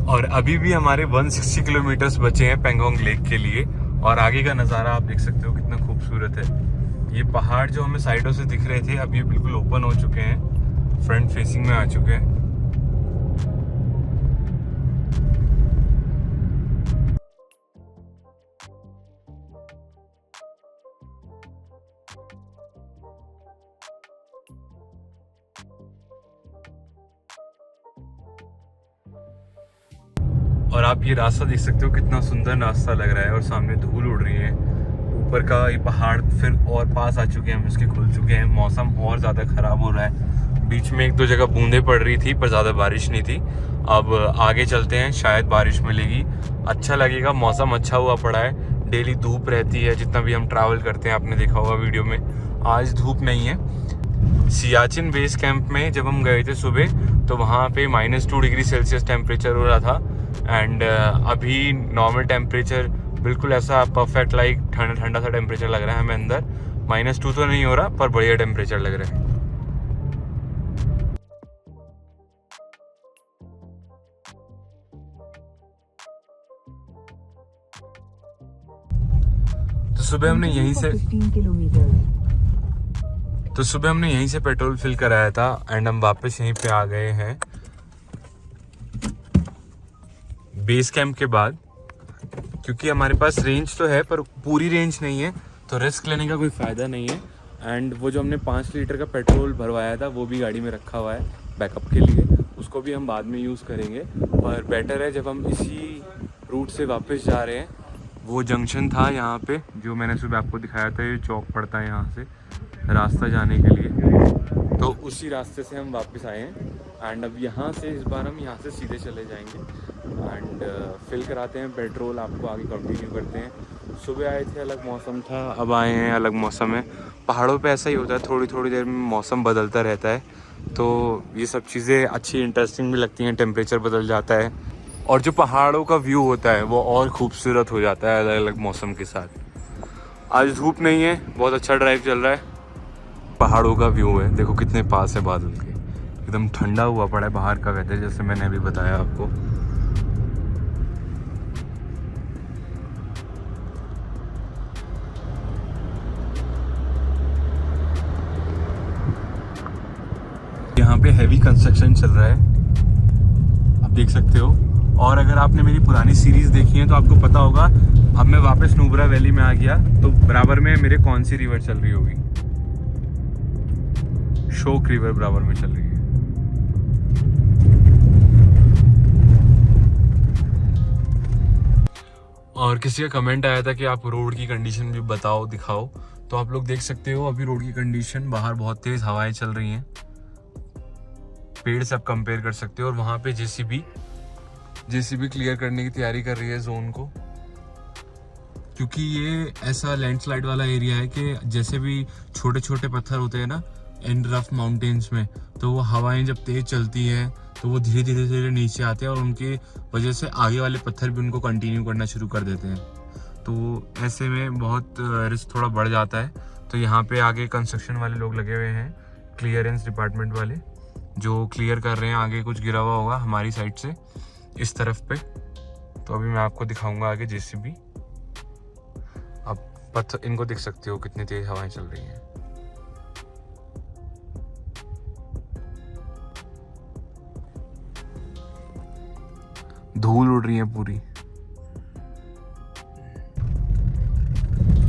S1: और अभी भी हमारे 160 किलोमीटर्स बचे हैं पेंगोंग लेक के लिए। और आगे का नज़ारा आप देख सकते हो कितना खूबसूरत है। ये पहाड़ जो हमें साइडों से दिख रहे थे अब ये बिल्कुल ओपन हो चुके हैं, फ्रंट फेसिंग में आ चुके हैं। और आप ये रास्ता देख सकते हो कितना सुंदर रास्ता लग रहा है और सामने धूल उड़ रही है। ऊपर का ये पहाड़ फिर और पास आ चुके हैं, हम इसके खुल चुके हैं। मौसम और ज़्यादा ख़राब हो रहा है। बीच में 1-2 जगह बूंदें पड़ रही थी पर ज़्यादा बारिश नहीं थी। अब आगे चलते हैं, शायद बारिश मिलेगी, अच्छा लगेगा। मौसम अच्छा हुआ पड़ा है, डेली धूप रहती है जितना भी हम ट्रैवल करते हैं, आपने देखा होगा वीडियो में। आज धूप नहीं है। सियाचिन बेस कैंप में जब हम गए थे सुबह तो वहाँ पे -2 डिग्री सेल्सियस टेम्परेचर हो रहा था। एंड अभी नॉर्मल टेम्परेचर बिल्कुल ऐसा परफेक्ट लाइक ठंडा ठंडा सा टेम्परेचर लग रहा है हमें अंदर। -2 तो नहीं हो रहा पर बढ़िया टेम्परेचर लग रहा है। तो सुबह हमने यहीं से पेट्रोल फिल कराया था एंड हम वापस यहीं पे आ गए हैं बेस कैंप के बाद। क्योंकि हमारे पास रेंज तो है पर पूरी रेंज नहीं है तो रिस्क लेने का कोई फ़ायदा नहीं है। एंड वो जो हमने 5 लीटर का पेट्रोल भरवाया था वो भी गाड़ी में रखा हुआ है बैकअप के लिए, उसको भी हम बाद में यूज़ करेंगे। पर बेटर है जब हम इसी रूट से वापस जा रहे हैं। वो जंक्शन था यहाँ पे जो मैंने सुबह आपको दिखाया था, ये चौक पड़ता है यहाँ से रास्ता जाने के लिए, तो उसी रास्ते से हम वापस आए हैं। एंड अब यहाँ से इस बार हम यहाँ से सीधे चले जाएंगे एंड फिल कराते हैं पेट्रोल, आपको आगे कंटिन्यू करते हैं। सुबह आए थे अलग मौसम था, अब आए हैं अलग मौसम है। पहाड़ों पे ऐसा ही होता है, थोड़ी थोड़ी देर में मौसम बदलता रहता है, तो ये सब चीज़ें अच्छी इंटरेस्टिंग भी लगती हैं। टेम्परेचर बदल जाता है और जो पहाड़ों का व्यू होता है वो और खूबसूरत हो जाता है अलग अलग मौसम के साथ। आज धूप नहीं है, बहुत अच्छा ड्राइव चल रहा है। पहाड़ों का व्यू है, देखो कितने पास है बादल के, एकदम ठंडा हुआ पड़ा है बाहर का वेदर, जैसे मैंने अभी बताया आपको। यहाँ पे हैवी कंस्ट्रक्शन चल रहा है, आप देख सकते हो। और अगर आपने मेरी पुरानी सीरीज देखी है तो आपको पता होगा अब मैं वापस नुब्रा वैली में आ गया, तो बराबर में मेरे कौन सी रिवर चल रही होगी, शोक रिवर बराबर में चल रही है। और किसी का कमेंट आया था कि आप रोड की कंडीशन भी बताओ, दिखाओ, तो आप लोग देख सकते हो अभी रोड की कंडीशन, बाहर बहुत तेज हवाएं चल रही हैं, पेड़ से आप कंपेयर कर सकते हो। और वहाँ पे जेसीबी क्लियर करने की तैयारी कर रही है जोन को, क्योंकि ये ऐसा लैंडस्लाइड वाला एरिया है कि जैसे भी छोटे छोटे पत्थर होते हैं ना इन रफ माउंटेन्स में, तो वो हवाएं जब तेज चलती है तो वो धीरे धीरे नीचे आते हैं और उनकी वजह से आगे वाले पत्थर भी उनको कंटिन्यू करना शुरू कर देते हैं। तो ऐसे में बहुत रिस्क थोड़ा बढ़ जाता है। तो यहाँ पे आगे कंस्ट्रक्शन वाले लोग लगे हुए हैं, क्लियरेंस डिपार्टमेंट वाले, जो क्लियर कर रहे हैं। आगे कुछ गिरा हुआ होगा हमारी साइड से इस तरफ पे, तो अभी मैं आपको दिखाऊंगा आगे जेसीबी। आप पत्थर इनको देख सकते हो कितनी तेज हवाएं चल रही हैं। धूल उड़ रही है पूरी।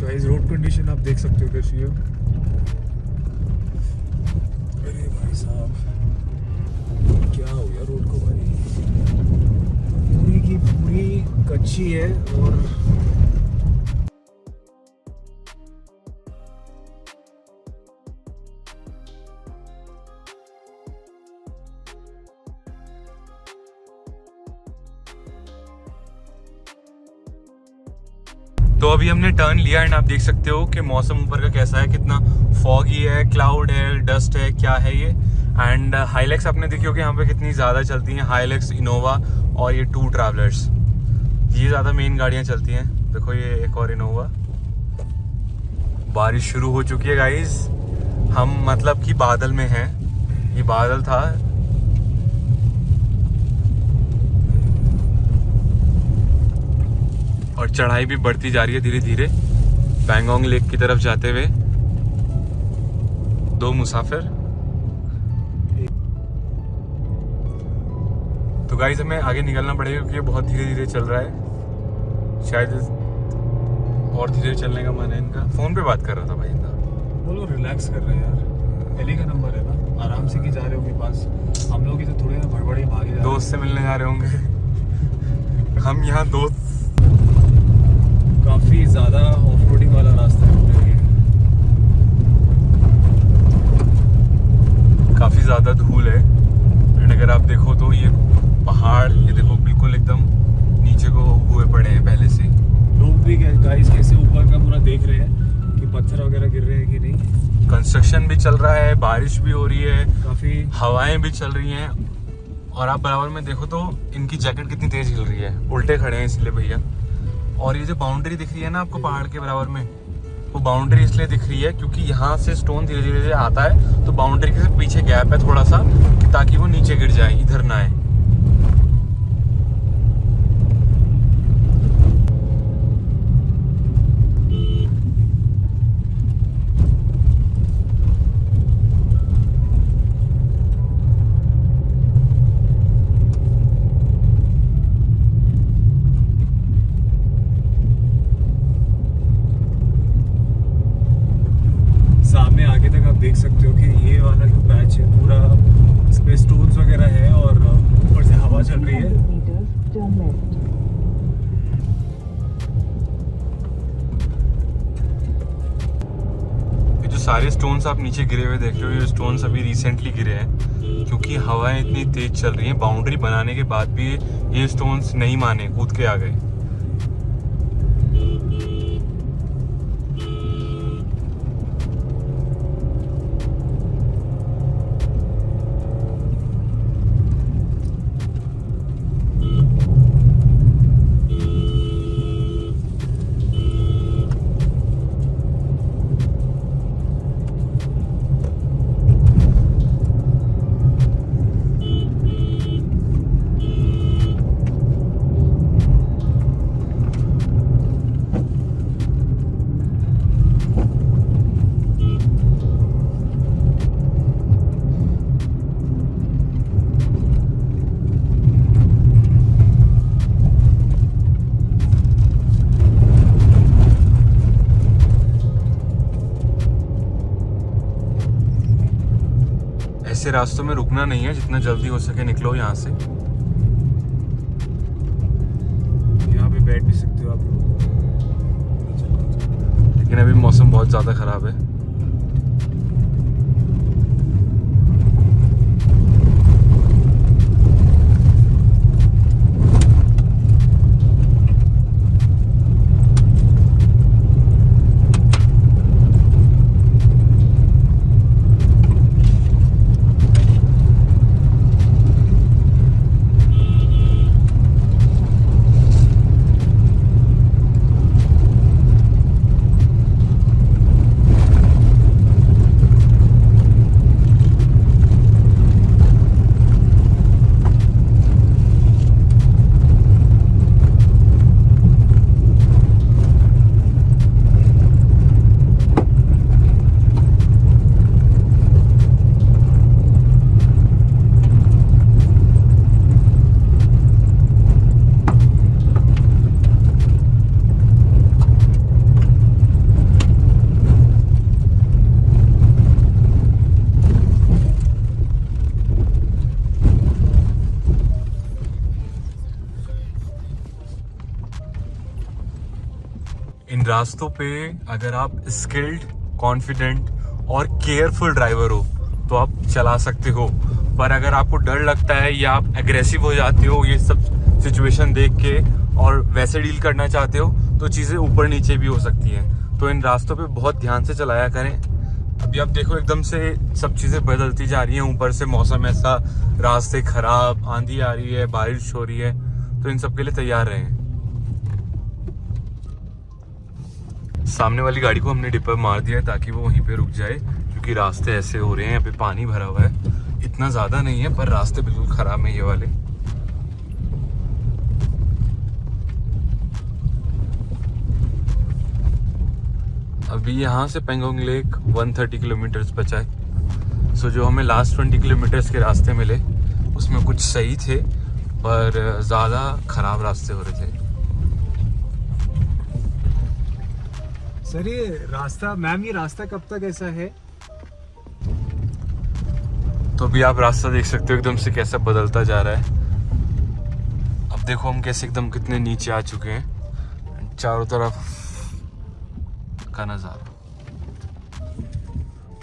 S2: गाइस रोड कंडीशन आप देख सकते हो कैसी है। अरे भाई साहब क्या हो गया रोड को भाई, पूरी की पूरी कच्ची है। और
S1: तो अभी हमने टर्न लिया एंड आप देख सकते हो कि मौसम ऊपर का कैसा है, कितना फॉगी है, क्लाउड है, डस्ट है, क्या है ये। एंड हाइलेक्स आपने देखी होगी यहाँ पे कितनी ज़्यादा चलती हैं, हाइलेक्स, इनोवा और ये 2 ट्रैवलर्स, ये ज़्यादा मेन गाड़ियाँ चलती हैं। देखो ये एक और इनोवा। बारिश शुरू हो चुकी है गाइस, हम मतलब कि बादल में हैं, ये बादल था और चढ़ाई भी बढ़ती जा रही है धीरे धीरे पैंगोंग लेक की तरफ जाते हुए। 2 मुसाफिर। तो गाइस हमें आगे निकलना पड़ेगा क्योंकि ये बहुत धीरे धीरे चल रहा है। शायद और धीरे चलने का मन है इनका। फोन पे बात कर रहा था भाई इनका।
S2: वो लोग रिलैक्स कर रहे हैं यार। एली का नंबर है ना, आराम से की जा रहे होंगे पास। हम लोग इधर थोड़े ना भड़बड़ी भागे जा रहे हैं।
S1: दोस्त से मिलने जा रहे होंगे। हम यहाँ दोस्त।
S2: काफी ज्यादा ऑफ रोडिंग वाला रास्ता है।
S1: काफी ज्यादा धूल है एंड अगर आप देखो तो ये पहाड़ ये देखो बिल्कुल एकदम नीचे को हुए पड़े हैं पहले से।
S2: लोग भी गाइस कैसे ऊपर का पूरा देख रहे हैं कि पत्थर वगैरह गिर रहे हैं कि नहीं।
S1: कंस्ट्रक्शन भी चल रहा है, बारिश भी हो रही है,
S2: काफी
S1: हवाएं भी चल रही हैं। और आप बराबर में देखो तो इनकी जैकेट कितनी तेज हिल रही है। उल्टे खड़े हैं इसलिए भैया। और ये जो बाउंड्री दिख रही है ना आपको पहाड़ के बराबर में, वो बाउंड्री इसलिए दिख रही है क्योंकि यहाँ से स्टोन धीरे धीरे आता है तो बाउंड्री के पीछे गैप है थोड़ा सा ताकि वो नीचे गिर जाए, इधर ना आए।
S2: सामने आगे तक आप देख सकते हो कि ये वाला जो पैच है पूरा इस पे स्टोन्स वगैरह है और ऊपर से हवा चल रही है।
S1: ये जो सारे स्टोन्स आप नीचे गिरे हुए देख रहे हो ये स्टोन्स अभी रिसेंटली गिरे हैं क्योंकि हवाएं इतनी तेज चल रही हैं। बाउंड्री बनाने के बाद भी ये स्टोन्स नहीं माने, कूद के आ गए। ऐसे रास्तों में रुकना नहीं है, जितना जल्दी हो सके निकलो यहाँ से।
S2: यहाँ पे बैठ भी सकते हो आप लोग,
S1: लेकिन अभी मौसम बहुत ज़्यादा ख़राब है। इन रास्तों पे अगर आप स्किल्ड, कॉन्फिडेंट और केयरफुल ड्राइवर हो तो आप चला सकते हो, पर अगर आपको डर लगता है या आप एग्रेसिव हो जाते हो ये सब सिचुएशन देख के और वैसे डील करना चाहते हो तो चीज़ें ऊपर नीचे भी हो सकती हैं। तो इन रास्तों पे बहुत ध्यान से चलाया करें। अभी आप देखो एकदम से सब चीज़ें बदलती जा रही हैं, ऊपर से मौसम ऐसा, रास्ते खराब, आंधी आ रही है, बारिश हो रही है, तो इन सब के लिए तैयार रहें। सामने वाली गाड़ी को हमने डिपर मार दिया है ताकि वो वहीं पे रुक जाए, क्योंकि रास्ते ऐसे हो रहे हैं, यहाँ पे पानी भरा हुआ है, इतना ज़्यादा नहीं है पर रास्ते बिल्कुल ख़राब है ये वाले। अभी यहाँ से पेंगोंग लेक 130 किलोमीटर्स बचा है। सो जो हमें लास्ट 20 किलोमीटर्स के रास्ते मिले उसमें कुछ सही थे पर ज़्यादा ख़राब रास्ते हो रहे थे।
S2: सर ये रास्ता मैम, ये रास्ता कब तक ऐसा है?
S1: तो अभी आप रास्ता देख सकते हो एकदम से कैसा बदलता जा रहा है। अब देखो हम कैसे एकदम कितने नीचे आ चुके हैं। चारों तरफ का नज़ारा,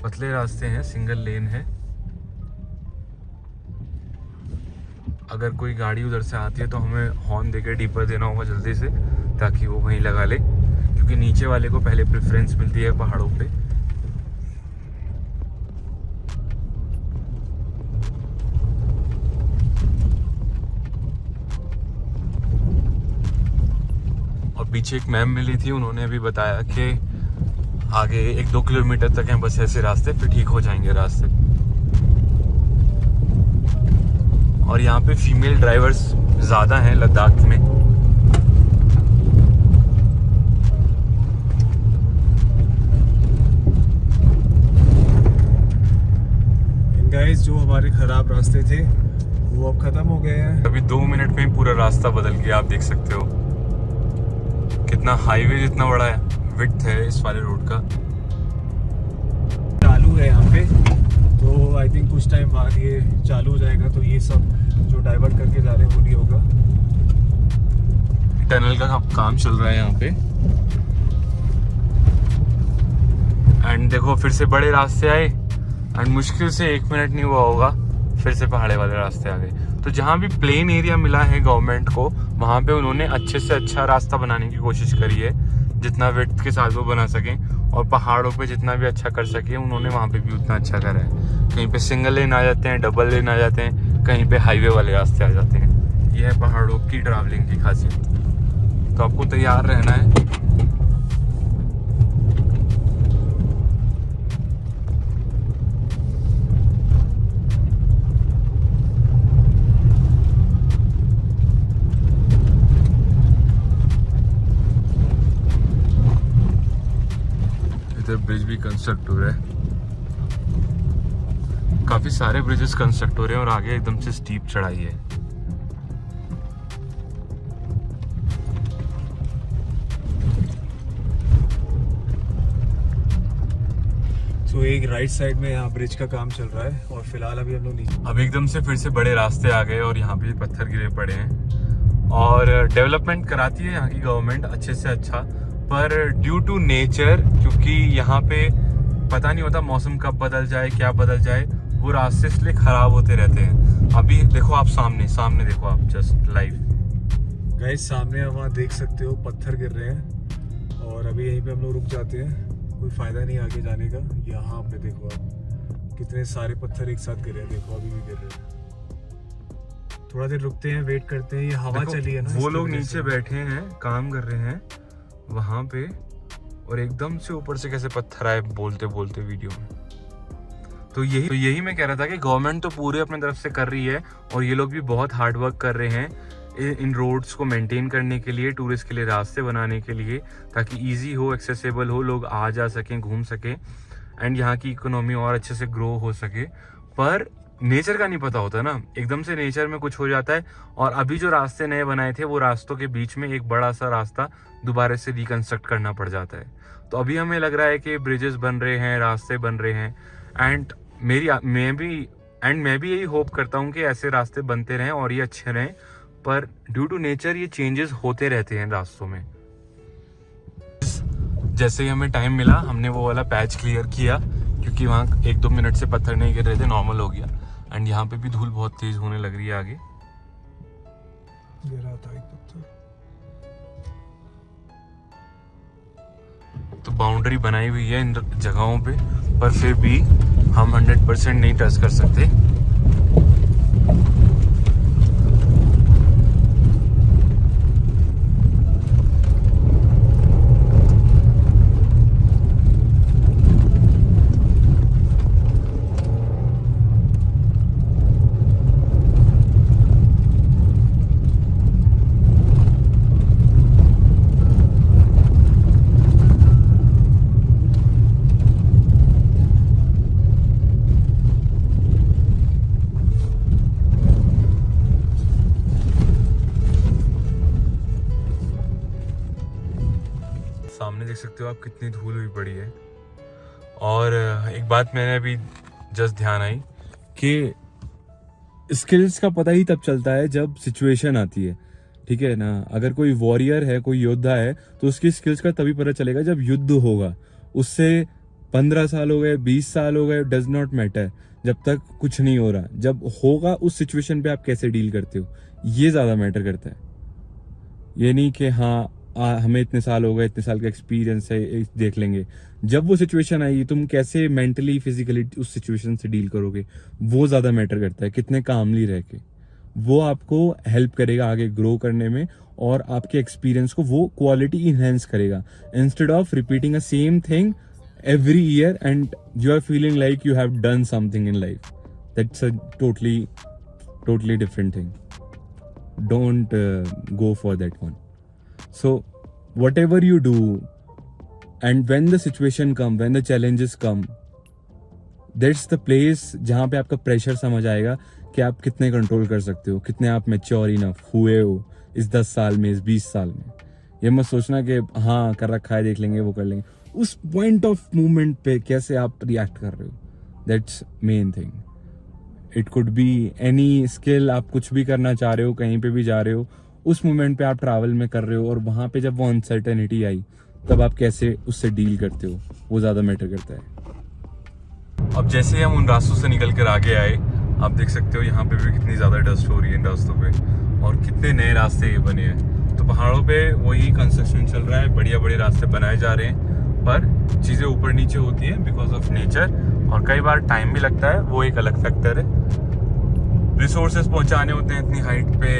S1: पतले रास्ते हैं, सिंगल लेन है। अगर कोई गाड़ी उधर से आती है तो हमें हॉर्न देकर डीपर देना होगा जल्दी से, ताकि वो वहीं लगा ले, क्योंकि नीचे वाले को पहले प्रेफरेंस मिलती है पहाड़ों पे। और पीछे एक मैम मिली थी, उन्होंने अभी बताया कि आगे 1-2 किलोमीटर तक हैं बस ऐसे रास्ते, फिर ठीक हो जाएंगे रास्ते। और यहाँ पे फीमेल ड्राइवर्स ज़्यादा हैं लद्दाख में।
S2: गाइस जो हमारे खराब रास्ते थे वो अब खत्म हो गए हैं।
S1: अभी 2 मिनट में ही पूरा रास्ता बदल गया। आप देख सकते हो कितना हाईवे जितना बड़ा है, विड्थ है इस वाले रोड का।
S2: चालू है यहाँ पे, तो आई थिंक कुछ टाइम बाद ये चालू हो जाएगा, तो ये सब जो डाइवर्ट करके जा रहे हैं वो नहीं होगा।
S1: टनल का काम चल रहा है यहाँ पे। एंड देखो फिर से बड़े रास्ते आए एंड मुश्किल से 1 मिनट नहीं हुआ होगा फिर से पहाड़े वाले रास्ते आ गए। तो जहाँ भी प्लेन एरिया मिला है गवर्नमेंट को, वहाँ पे उन्होंने अच्छे से अच्छा रास्ता बनाने की कोशिश करी है, जितना विड्थ के साथ वो बना सकें। और पहाड़ों पे जितना भी अच्छा कर सके उन्होंने वहाँ पे भी उतना अच्छा करा है। कहीं पे सिंगल लेन आ जाते हैं, डबल लेन आ जाते हैं, कहीं पे हाईवे वाले रास्ते आ जाते हैं। यह है पहाड़ों की ट्रैवलिंग की खासियत। तो आपको तैयार रहना है। इधर ब्रिज भी कंस्ट्रक्ट हो रहा है, काफी सारे ब्रिजेस कंस्ट्रक्ट हो रहे हैं और आगे एकदम से स्टीप चढ़ाई है।
S2: तो एक राइट साइड में यहाँ ब्रिज का काम चल रहा है और फिलहाल अभी हम लोग नीचे।
S1: अब एकदम से फिर से बड़े रास्ते आ गए और यहाँ पे पत्थर गिरे पड़े हैं। और डेवलपमेंट कराती है यहाँ की गवर्नमेंट अच्छे से अच्छा, पर ड्यू टू नेचर, क्योंकि यहाँ पे पता नहीं होता मौसम कब बदल जाए, क्या बदल जाए, वो रास्ते इसलिए खराब होते रहते हैं। अभी देखो आप सामने देखो आप जस्ट लाइव
S2: गाइस, सामने आप वहाँ देख सकते हो पत्थर गिर रहे हैं और अभी यहीं पे हम लोग रुक जाते हैं, कोई फायदा नहीं आगे जाने का। यहाँ पे देखो आप कितने सारे पत्थर एक साथ गिर रहे हैं, देखो अभी भी गिर रहे हैं। थोड़ा देर रुकते हैं, वेट करते हैं। ये हवा चली है ना,
S1: वो लोग नीचे बैठे हैं काम कर रहे हैं वहां पे, और एकदम से ऊपर से कैसे पत्थर आए बोलते बोलते वीडियो में। तो यही मैं कह रहा था कि गवर्नमेंट तो पूरे अपने तरफ से कर रही है और ये लोग भी बहुत हार्ड वर्क कर रहे हैं इन रोड्स को मेंटेन करने के लिए, टूरिस्ट के लिए रास्ते बनाने के लिए, ताकि इजी हो, एक्सेसिबल हो, लोग आ जा सकें, घूम सकें एंड यहाँ की इकोनॉमी और अच्छे से ग्रो हो सके। पर नेचर का नहीं पता होता ना, एकदम से नेचर में कुछ हो जाता है। और अभी जो रास्ते नए बनाए थे वो रास्तों के बीच में एक बड़ा सा रास्ता दोबारा से रिकंस्ट्रक्ट करना पड़ जाता है। तो अभी हमें लग रहा है कि ब्रिजेस बन रहे हैं, रास्ते बन रहे हैं एंड मैं भी यही होप करता हूँ कि ऐसे रास्ते बनते रहें और ये अच्छे रहें। पर ड्यू टू नेचर ये चेंजेस होते रहते हैं रास्तों में। जैसे ही हमें टाइम मिला हमने वो वाला पैच क्लियर किया, क्योंकि वहाँ 1-2 मिनट से पत्थर नहीं गिर रहे थे, नॉर्मल हो गया। एंड यहाँ पे भी धूल बहुत तेज होने लग रही है आगे।
S2: गिरा था एक पत्थर।
S1: तो बाउंड्री बनाई हुई है इन जगहों पे, पर फिर भी हम 100% नहीं टच कर सकते। देख सकते हो आप कितनी धूल हुई पड़ी है। और एक बात मैंने अभी जस्ट ध्यान आई कि स्किल्स का पता ही तब चलता है जब सिचुएशन आती है, ठीक है ना। अगर कोई वॉरियर है, कोई योद्धा है, तो उसकी स्किल्स का तभी पता चलेगा जब युद्ध होगा। उससे 15 साल हो गए, 20 साल हो गए, डज नॉट मैटर, जब तक कुछ नहीं हो रहा। जब होगा उस सिचुएशन पे आप कैसे डील करते हो, ये ज्यादा मैटर करता है। ये नहीं कि हाँ हमें इतने साल हो गए, इतने साल का एक्सपीरियंस है, देख लेंगे। जब वो सिचुएशन आएगी तुम कैसे मेंटली फिजिकली उस सिचुएशन से डील करोगे, वो ज्यादा मैटर करता है। कितने कामली रह के, वो आपको हेल्प करेगा आगे ग्रो करने में, और आपके एक्सपीरियंस को वो क्वालिटी इनहेंस करेगा। Instead of repeating a same thing every year and you are feeling like you have done something in life, that's a totally different thing. Don't go for that one. So whatever you do, and when the situation come, when the challenges come, that's the place जहाँ पे आपका pressure समझ आएगा कि आप कितने control कर सकते हो, कितने आप मैच्योर इनफ हुए हो इस 10 साल में, इस 20 साल में। ये मत सोचना कि हाँ कर रखा है, देख लेंगे, वो कर लेंगे। उस पॉइंट ऑफ मूवमेंट पे कैसे आप रिएक्ट कर रहे हो, that's main thing. It could be any skill, आप कुछ भी करना चाह रहे हो, कहीं पे भी जा रहे हो, उस मोमेंट पे आप ट्रैवल में कर रहे हो, और वहां पे जब वो अनसर्टेनिटी आई तब आप कैसे उससे डील करते हो, वो ज्यादा मैटर करता है। अब जैसे हम उन रास्तों से निकल कर आगे आए, आप देख सकते हो यहाँ पे भी कितनी ज्यादा डस्ट हो रही है इन रास्तों पे, और कितने नए रास्ते ये बने हैं। तो पहाड़ों पे वही कंस्ट्रक्शन चल रहा है, बढ़िया बड़े रास्ते बनाए जा रहे हैं, पर चीज़ें ऊपर नीचे होती हैं बिकॉज ऑफ नेचर, और कई बार टाइम भी लगता है, वो एक अलग फैक्टर है। रिसोर्सेज पहुंचाने होते हैं इतनी हाइट पे,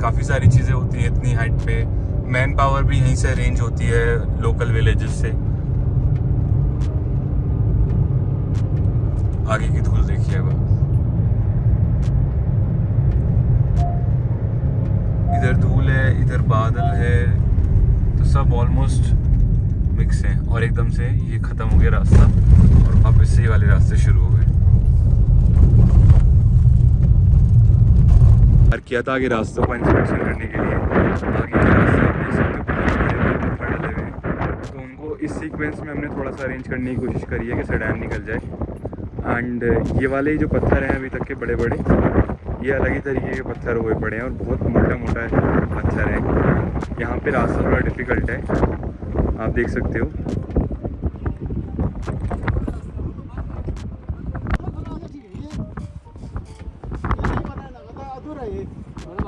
S1: काफ़ी सारी चीज़ें होती हैं इतनी हाइट पे, मैन पावर भी यहीं से अरेंज होती है लोकल विलेजेस से। आगे की धूल देखिएगा, इधर धूल है, इधर बादल है, तो सब ऑलमोस्ट मिक्स हैं। और एकदम से ये खत्म हो गया रास्ता, और वापस से ये वाले रास्ते शुरू हो गए। किया था आगे रास्तों का इंस्पेक्शन करने के लिए। आगे के रास्ते आप देख सकते हो पत्थर डले हुए हैं, तो उनको इस सीक्वेंस में हमने थोड़ा सा अरेंज करने की कोशिश करी है कि सडैन निकल जाए। एंड ये वाले जो पत्थर हैं अभी तक के बड़े बड़े, ये अलग ही तरीके के पत्थर हुए पड़े हैं, और बहुत मोटा मोटा पत्थर है। यहाँ पे रास्ता थोड़ा डिफिकल्ट है, आप देख सकते हो।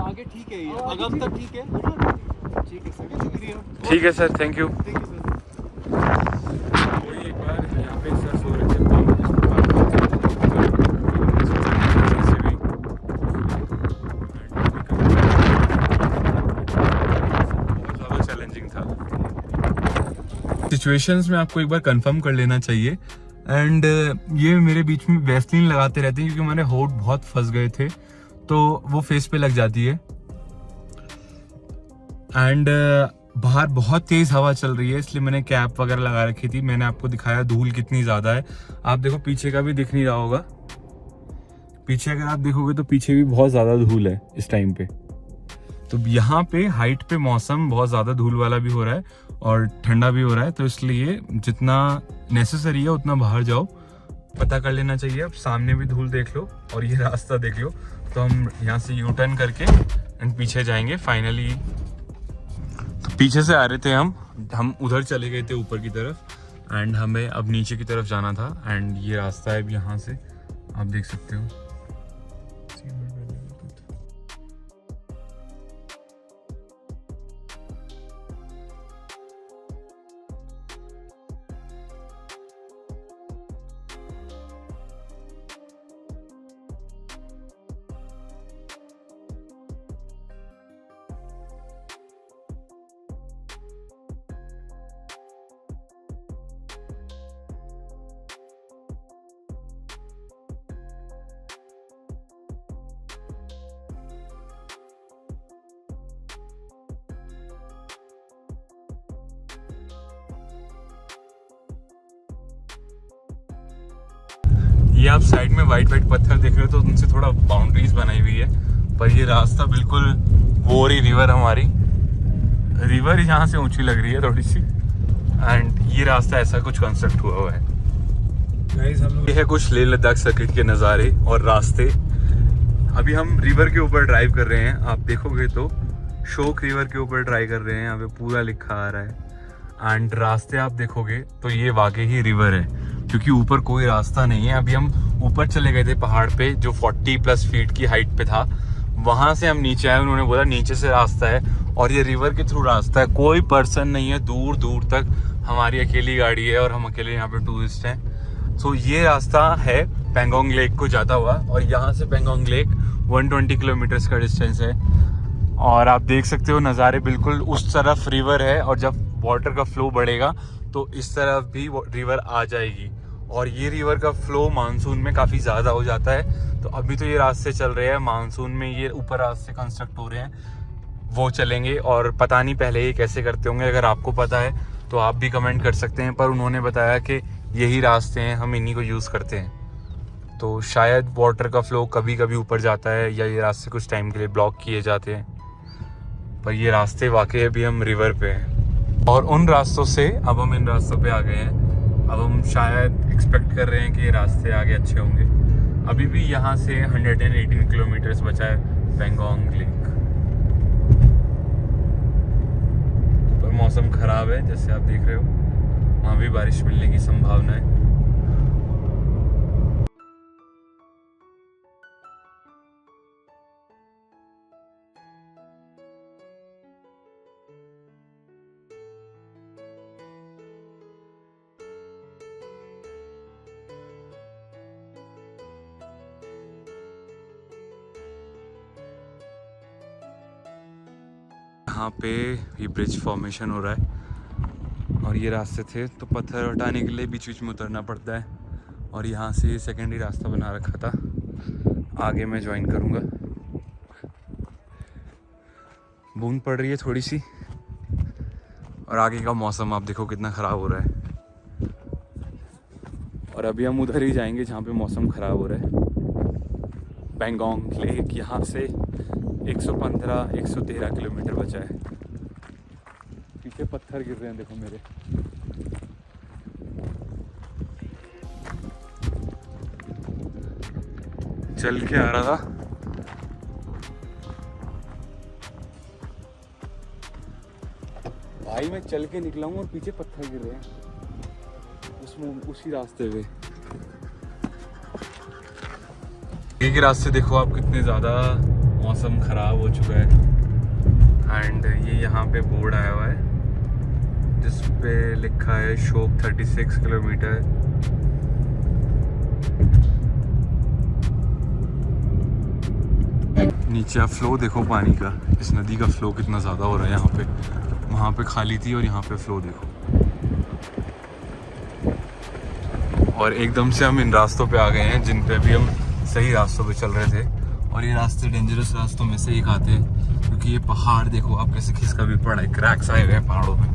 S2: आगे ठीक है, ये अगम तक ठीक है, ठीक है सर, शुक्रिया।
S1: ठीक है सर, थैंक यू। वही एक बार यहाँ पे सर सो रहे थे, बहुत ज़्यादा चैलेंजिंग था। सिचुएशंस में आपको एक बार कंफर्म कर लेना चाहिए। एंड ये मेरे बीच में वैसलीन लगाते रहते हैं क्योंकि हमारे होठ बहुत फंस गए थे, तो वो फेस पे लग जाती है। एंड बाहर बहुत तेज हवा चल रही है, इसलिए मैंने कैप वगैरह लगा रखी थी। मैंने आपको दिखाया धूल कितनी ज्यादा है, आप देखो पीछे का भी दिख नहीं रहा होगा। पीछे अगर आप देखोगे तो पीछे भी बहुत ज्यादा धूल है इस टाइम पे। तो यहाँ पे हाइट पे मौसम बहुत ज्यादा धूल वाला भी हो रहा है और ठंडा भी हो रहा है, तो इसलिए जितना नेसेसरी है उतना बाहर जाओ। पता कर लेना चाहिए। अब सामने भी धूल देख लो और ये रास्ता देख लो, तो हम यहाँ से यू टर्न करके एंड पीछे जाएंगे फाइनली। तो पीछे से आ रहे थे हम उधर चले गए थे ऊपर की तरफ, एंड हमें अब नीचे की तरफ जाना था। एंड ये रास्ता है अब यहाँ से आप देख सकते हो। ये आप साइड में वाइट पत्थर देख रहे हो, तो उनसे थोड़ा बाउंड्रीज बनाई हुई है, पर ये रास्ता बिल्कुल वो रही रिवर, हमारी रिवर यहाँ से ऊंची लग रही है थोड़ी सी। एंड ये रास्ता ऐसा कुछ कंस्ट्रक्ट हुआ है।
S2: गाइस हम लोग
S1: ये है कुछ लेह लद्दाख सर्किट के नज़ारे और रास्ते। अभी हम रिवर के ऊपर ड्राइव कर रहे हैं, आप देखोगे तो शोक रिवर के ऊपर ड्राइव कर रहे हैं, यहाँ पे पूरा लिखा आ रहा है। एंड रास्ते आप देखोगे तो ये वाकई ही रिवर है, क्योंकि ऊपर कोई रास्ता नहीं है। अभी हम ऊपर चले गए थे पहाड़ पे जो 40+ फीट की हाइट पे था, वहां से हम नीचे आए, उन्होंने बोला नीचे से रास्ता है और ये रिवर के थ्रू रास्ता है, कोई पर्सन नहीं है दूर दूर तक, हमारी अकेली गाड़ी है और हम अकेले यहाँ पे टूरिस्ट हैं। तो ये रास्ता है पेंगोंग लेक को जाता हुआ और यहाँ से पेंगोंग लेक 120 किलोमीटर्स का डिस्टेंस है। और आप देख सकते हो नज़ारे, बिल्कुल उस तरफ रिवर है और जब वाटर का फ्लो बढ़ेगा तो इस तरफ भी रिवर आ जाएगी। और ये रिवर का फ्लो मानसून में काफ़ी ज़्यादा हो जाता है, तो अभी तो ये रास्ते चल रहे हैं, मानसून में ये ऊपर रास्ते कंस्ट्रक्ट हो रहे हैं, वो चलेंगे। और पता नहीं पहले ये कैसे करते होंगे, अगर आपको पता है तो आप भी कमेंट कर सकते हैं, पर उन्होंने बताया कि यही रास्ते हैं, हम इन्हीं को यूज़ करते हैं। तो शायद वाटर का फ्लो कभी कभी ऊपर जाता है या ये रास्ते कुछ टाइम के लिए ब्लॉक किए जाते हैं, पर ये रास्ते वाकई अभी हम रिवर पे हैं। और उन रास्तों से अब हम इन रास्तों पे आ गए हैं। अब हम शायद एक्सपेक्ट कर रहे हैं कि ये रास्ते आगे अच्छे होंगे। अभी भी यहाँ से 118 किलोमीटर्स बचा है पेंगोंग लेक। पर मौसम ख़राब है, जैसे आप देख रहे हो, वहाँ भी बारिश मिलने की संभावना है। यहाँ पे ये ब्रिज फॉर्मेशन हो रहा है और ये रास्ते थे तो पत्थर हटाने के लिए बीच बीच में उतरना पड़ता है। और यहाँ से सेकेंडरी रास्ता बना रखा था, आगे मैं ज्वाइन करूँगा। बूंद पड़ रही है थोड़ी सी और आगे का मौसम आप देखो कितना ख़राब हो रहा है। और अभी हम उधर ही जाएंगे जहाँ पे मौसम ख़राब हो रहा है। पेंगोंग लेक यहाँ से 113 किलोमीटर बचा है। पीछे पत्थर गिर रहे हैं, देखो मेरे। चल के आ रहा था, भाई मैं चल के निकला हूँ और पीछे पत्थर गिर रहे हैं उसी रास्ते पे। एक रास्ते देखो आप कितने ज़्यादा मौसम ख़राब हो चुका है। एंड ये यहाँ पे बोर्ड आया हुआ है जिस पे लिखा है शोक 36 किलोमीटर। नीचे आप फ्लो देखो पानी का, इस नदी का फ्लो कितना ज़्यादा हो रहा है यहाँ पे। वहाँ पे खाली थी और यहाँ पे फ्लो देखो। और एकदम से हम इन रास्तों पे आ गए हैं जिन पे अभी हम सही रास्तों पे चल रहे थे। और ये रास्ते डेंजरस रास्तों में से एक आते हैं, क्योंकि ये पहाड़ देखो आप कैसे खिसका भी पड़ा है, क्रैक्स आए हुए हैं पहाड़ों में।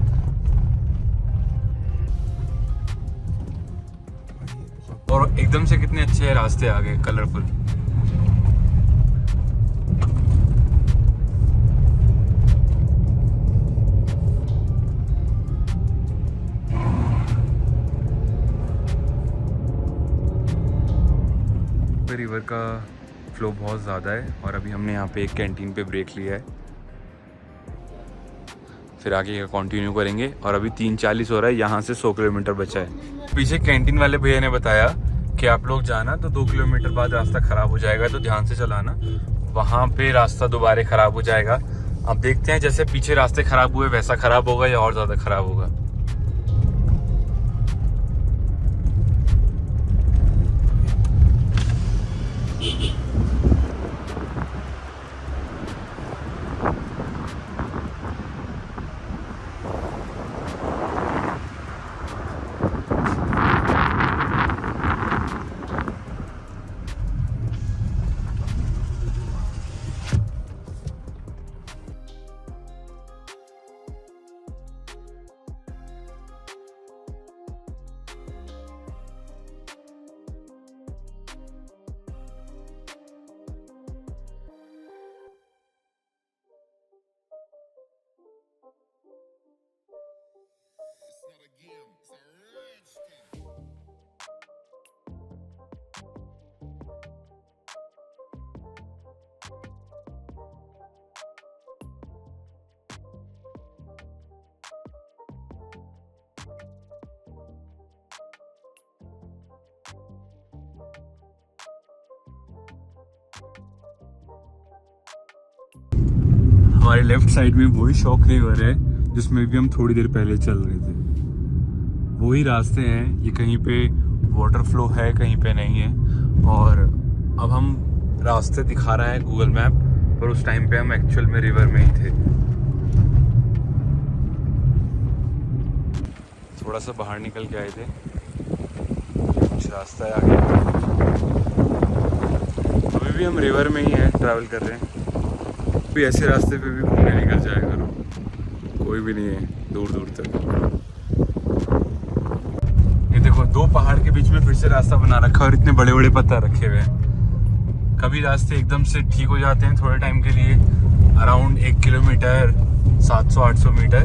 S1: और एकदम से कितने अच्छे रास्ते आ गए, कलरफुल। रिवर का फ्लो बहुत ज़्यादा है और अभी हमने यहाँ पे एक कैंटीन पे ब्रेक लिया है, फिर आगे का कंटिन्यू करेंगे। और अभी 3:40 हो रहा है, यहाँ से 100 किलोमीटर बचा है। पीछे कैंटीन वाले भैया ने बताया कि आप लोग जाना तो 2 किलोमीटर बाद रास्ता ख़राब हो जाएगा, तो ध्यान से चलाना, वहाँ पे रास्ता दोबारा ख़राब हो जाएगा। अब देखते हैं जैसे पीछे रास्ते ख़राब हुए वैसा ख़राब होगा या और ज़्यादा ख़राब होगा। हमारे लेफ्ट साइड में वही शॉक रिवर है जिसमें भी हम थोड़ी देर पहले चल रहे थे। वही रास्ते हैं, ये कहीं पे वाटर फ्लो है कहीं पे नहीं है। और अब हम रास्ते दिखा रहा है गूगल मैप, पर उस टाइम पे हम एक्चुअल में रिवर में ही थे। थोड़ा सा बाहर निकल के आए थे, कुछ रास्ता है आगे। अभी भी हम रिवर में ही हैं, ट्रैवल कर रहे हैं। अभी ऐसे रास्ते पे भी घूमने निकल जाया करो, कोई भी नहीं है दूर दूर तक। ये देखो, दो पहाड़ के बीच में फिर से रास्ता बना रखा है और इतने बड़े बड़े पत्थर रखे हुए हैं। कभी रास्ते एकदम से ठीक हो जाते हैं थोड़े टाइम के लिए, around 1 kilometre 700-800 metre,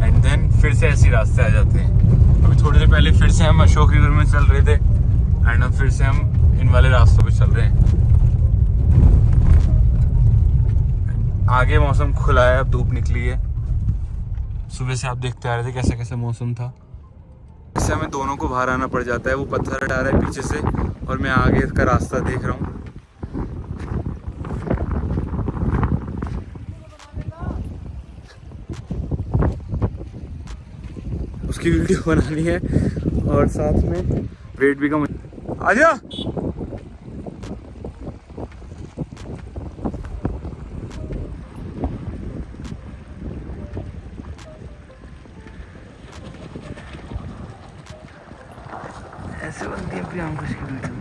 S1: and then फिर से ऐसे रास्ते आ जाते हैं। अभी थोड़ी देर पहले फिर से हम अशोक रिवर में चल रहे थे, एंड अब फिर से हम इन वाले रास्तों पे चल रहे हैं। आगे मौसम खुला है, अब धूप निकली है। सुबह से आप देखते आ रहे थे कैसा कैसा मौसम था। इससे हमें दोनों को बाहर आना पड़ जाता है। वो पत्थर हटा रहा है पीछे से और मैं आगे का रास्ता देख रहा हूँ। उसकी वीडियो बनानी है और साथ में वेट भी कम। आजा ऐसे बनती है प्रियंका की वीडियो।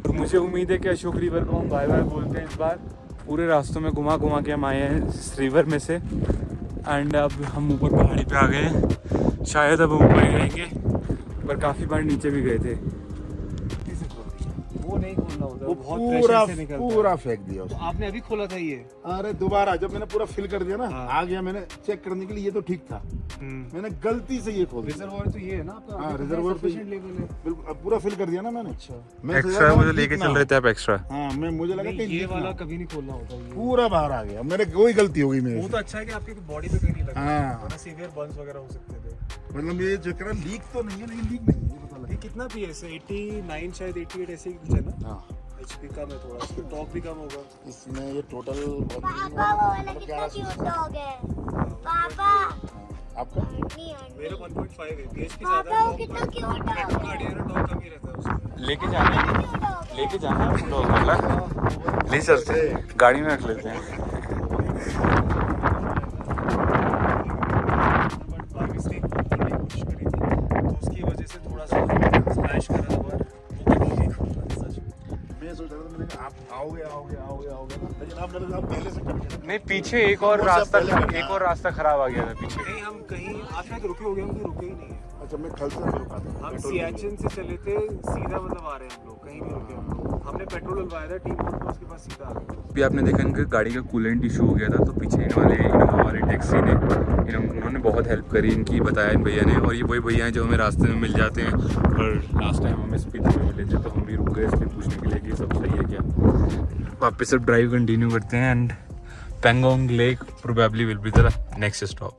S1: और मुझे उम्मीद है कि अशोक रिवर को हम बाय बाय बोलते हैं इस बार। पूरे रास्तों में घुमा घुमा के हम आए हैं इस रिवर में से, एंड अब हम ऊपर पहाड़ी पे आ गए हैं। शायद अब ऊपर ही रहेंगे, पर काफ़ी बार नीचे भी गए थे।
S2: वो नहीं खोलना होता,
S3: वो
S2: बहुत
S3: पूरा
S2: प्रेशर से निकलता है।
S3: पूरा फेंक दिया
S2: तो
S3: उसने।
S2: आपने अभी खोला था ये?
S3: अरे दोबारा जब मैंने पूरा फिल कर दिया ना,
S2: हाँ।
S3: आ गया, मैंने चेक करने के लिए, ये तो ठीक था, मैंने गलती से ये खोल दिया।
S2: रिजर्वोयर तो ये है ना आपका?
S3: हाँ, रिजर्वोयर तो
S2: सफिशिएंट लेवल है।
S3: बिल्कुल, अब पूरा फिल कर दिया ना मैंने।
S2: अच्छा,
S3: मैं
S1: एक्स्ट्रा मुझे लेके चल रहे थे आप एक्स्ट्रा।
S3: हाँ, मैं मुझे लगा
S2: नहीं,
S3: कि
S2: ये
S3: लीक ना
S2: वाला
S3: हो।
S2: कभी नहीं खोलना होता ये।
S3: पूरा बाहर आ गया, मेरे कोई गलती हो गई मेरे
S2: वो
S3: से।
S2: तो अच्छा है कि आपकी बॉडी पे कहीं नहीं लगा,
S3: हाँ,
S2: वरना सीवियर बर्न्स वगैरह हो सकते थे।
S3: मतलब ये जो करा लीक तो नहीं है, लेकिन लीक नहीं है, ये पता लगा।
S2: ये कितना पीएस है? 89 शायद 88 ऐसे ही कुछ है ना?
S3: हाँ,
S2: एचपी कम है थोड़ा, इसका टॉप भी कम होगा।
S3: इसमें ये टोटल
S4: पापा वो वाला कितना क्यूट डॉग है पापा।
S3: आपका
S2: मेरा 1.5 है, पीएचपी
S4: पापा
S2: ज्यादा
S4: वो
S2: है।
S4: कितना क्यूट डॉग
S2: पेट्रोल
S4: है।
S2: गाड़ी है ना, टॉप कम ही रहता है उसमें।
S1: लेके जाना है,
S4: क्यूट डॉग है।
S1: लेके जाना है आपको डॉग वाला। ले चलते हैं, गाड़ी में रख लेते हैं।
S2: बट बाय मिस्टेक करने की कोशिश करी थी, तो उसकी वजह से थोड़ा सा स्प्लैश करा था बाहर। वो कभी नहीं खोला सच में।
S3: मैं सोच रहा था, मैंने कहा, आप आओगे ना, लेकिन आप लगे आप पहले से कर गए।
S1: नहीं, पीछे एक और रास्ता खराब आ गया था पीछे।
S2: नहीं, हम कहीं आज तक रुके हो गए, हम कहीं रुके ही नहीं है।
S3: अच्छा, मैं कल से रुका था।
S2: हम सियाचिन से चले थे सीधा, मतलब आ रहे हैं हम लोग, कहीं नहीं रुके हम लोग। हमने पेट्रोल डलवाया था टीम मोड पे, उसके बाद सीधा आ गए।
S1: भी आपने देखा इनका गाड़ी का कूलेंट इशू हो गया था, तो पीछे इनोवा वाले टैक्सी ने उन्होंने बहुत हेल्प करी इनकी, बताया इन भैया ने। और ये वही भैया हैं जो हमें रास्ते में मिल जाते हैं, और लास्ट टाइम हमें स्पीति में मिले थे तो हम भी रुक गए इसलिए पूछने के लिए कि सब सही है क्या। वापस अब ड्राइव कंटिन्यू करते हैं, and Pangong lake probably will be the next stop.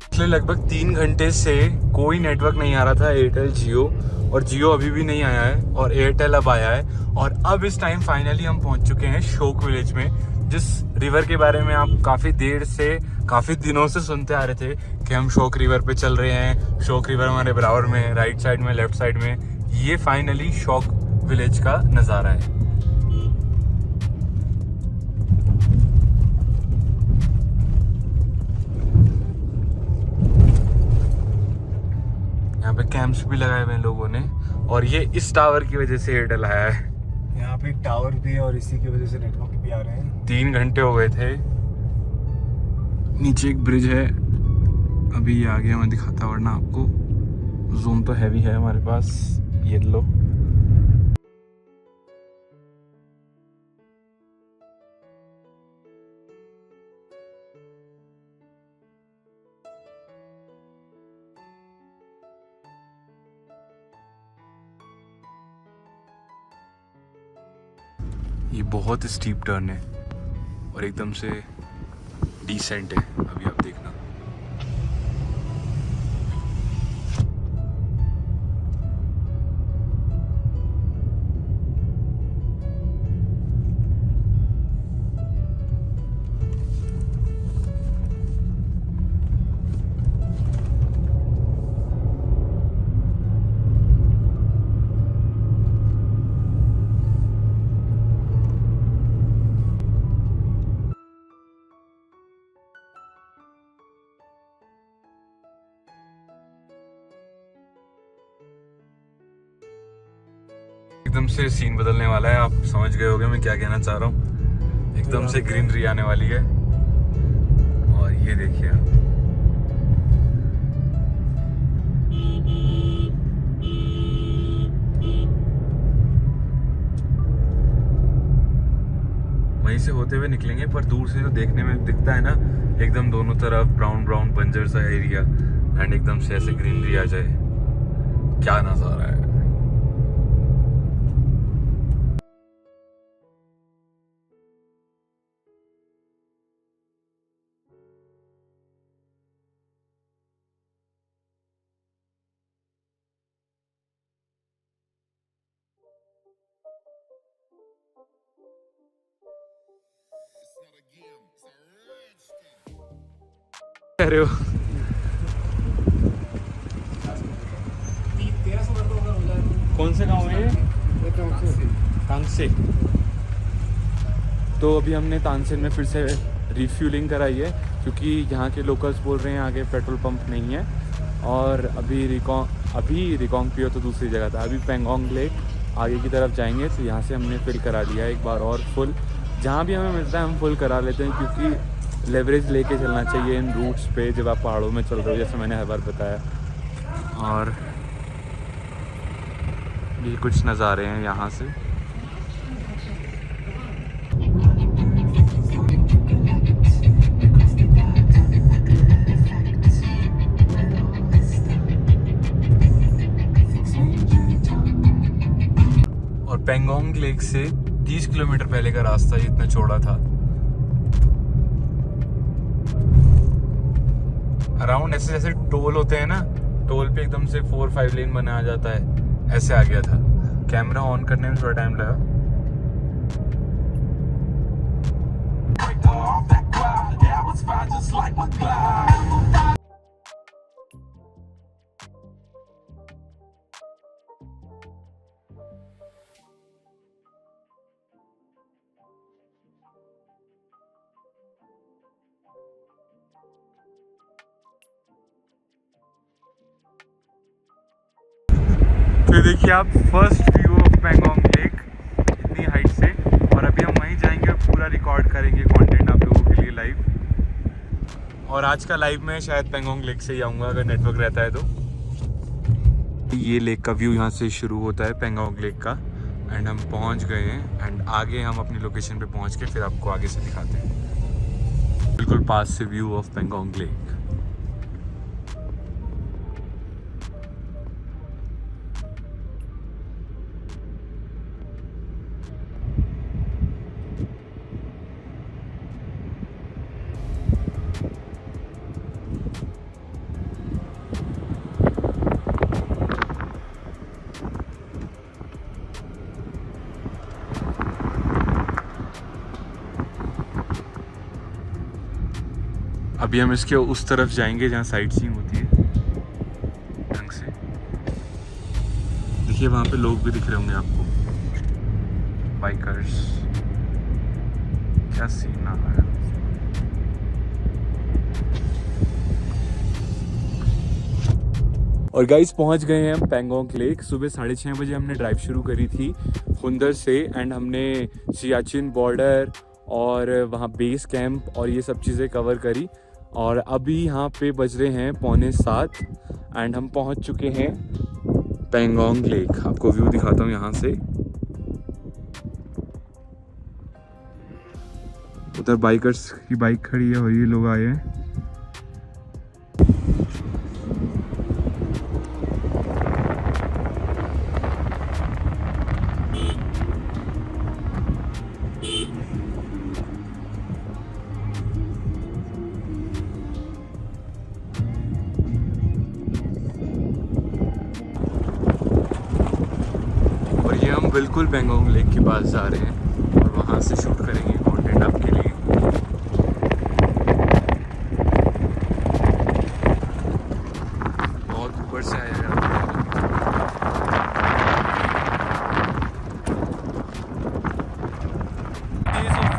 S1: पिछले लगभग 3 घंटे से कोई नेटवर्क नहीं आ रहा था, एयरटेल जियो, और जियो अभी भी नहीं आया है, और एयरटेल अब आया है। और अब इस टाइम फाइनली हम पहुंच चुके हैं शोक विलेज में, जिस रिवर के बारे में आप काफ़ी देर से, काफ़ी दिनों से सुनते आ रहे थे कि हम शोक रिवर पे चल रहे हैं। शोक रिवर हमारे बराबर में, राइट साइड में, लेफ्ट साइड में। ये फाइनली शोक विलेज का नज़ारा है। यहाँ पे कैंप्स भी लगाए हुए हैं लोगों ने, और ये इस टावर की वजह से एयरटेल आया है।
S2: यहाँ पे एक टावर भी है और इसी की वजह से नेटवर्क भी आ रहे हैं।
S1: 3 घंटे हो गए थे। नीचे एक ब्रिज है, अभी ये आ गया, मैं दिखाता वरना आपको। जूम तो हैवी है हमारे पास, ये लो। ये बहुत स्टीप टर्न है और एकदम से डिसेंट है, अभी आप देखना। एकदम से सीन बदलने वाला है, आप समझ गए होंगे मैं क्या कहना चाह रहा हूँ। एकदम से ग्रीनरी आने वाली है और ये देखिए आप, वहीं से होते हुए निकलेंगे, पर दूर से जो देखने में दिखता है ना, एकदम दोनों तरफ ब्राउन ब्राउन बंजर सा एरिया एंड एकदम से ऐसे ग्रीनरी आ जाए, क्या नजारा है। कह रहे हो कौन से गांव है ये? तानसेन। तो अभी हमने तानसेन में फिर से रिफ्यूलिंग कराई है, क्योंकि यहाँ के लोकल्स बोल रहे हैं आगे पेट्रोल पंप नहीं है। और अभी रिकोंग पियो तो दूसरी जगह था, अभी पेंगोंग लेक आगे की तरफ जाएंगे, तो यहाँ से हमने फिल करा लिया एक बार और फुल। जहाँ भी हमें मिलता है हम फुल करा लेते हैं, क्योंकि लेवरेज लेके चलना चाहिए इन रूट्स पे जब आप पहाड़ों में चल रहे हो, जैसे मैंने हर बार बताया। और ये कुछ नज़ारे हैं यहाँ से। और पेंगोंग लेक से 30 किलोमीटर पहले का रास्ता इतना चौड़ा था। अराउंड ऐसे जैसे टोल होते हैं ना, टोल पे एकदम से 4-5 लेन बना आ जाता है, ऐसे आ गया था। कैमरा ऑन करने में थोड़ा टाइम लगा। तो देखिए आप first view of Pangong lake इतनी हाइट से, और अभी हम वहीं जाएंगे और पूरा रिकॉर्ड करेंगे कंटेंट आप लोगों के लिए लाइव। और आज का लाइव में शायद पेंगोंग लेक से ही आऊँगा अगर नेटवर्क रहता है तो। ये लेक का व्यू यहाँ से शुरू होता है पेंगोंग लेक का, एंड हम पहुँच गए हैं। एंड आगे हम अपनी लोकेशन पे पहुँच के फिर आपको आगे से दिखाते हैं। बिल्कुल पास से व्यू ऑफ पेंगोंग लेक। अभी हम इसके उस तरफ जाएंगे जहाँ साइट सीइंग होती है ढंग से। देखिए वहाँ पे लोग भी दिख रहे होंगे आपको, बाइकर्स। क्या सीन आ रहा है। और गाइस पहुंच गए हैं हम पेंगोंग लेक। सुबह 6:30 बजे हमने ड्राइव शुरू करी थी हुंदर से, एंड हमने सियाचिन बॉर्डर और वहाँ बेस कैंप और ये सब चीज़ें कवर करी। और अभी यहाँ पे बज रहे हैं 6:45 एंड हम पहुँच चुके हैं पेंगोंग लेक। आपको व्यू दिखाता हूँ यहाँ से। उधर बाइकर्स की बाइक खड़ी है और ये लोग आए हैं। बिल्कुल पेंगोंग लेक के पास जा रहे हैं और वहाँ से शूट करेंगे कंटेंट आपके लिए। बहुत ऊपर से आएगा।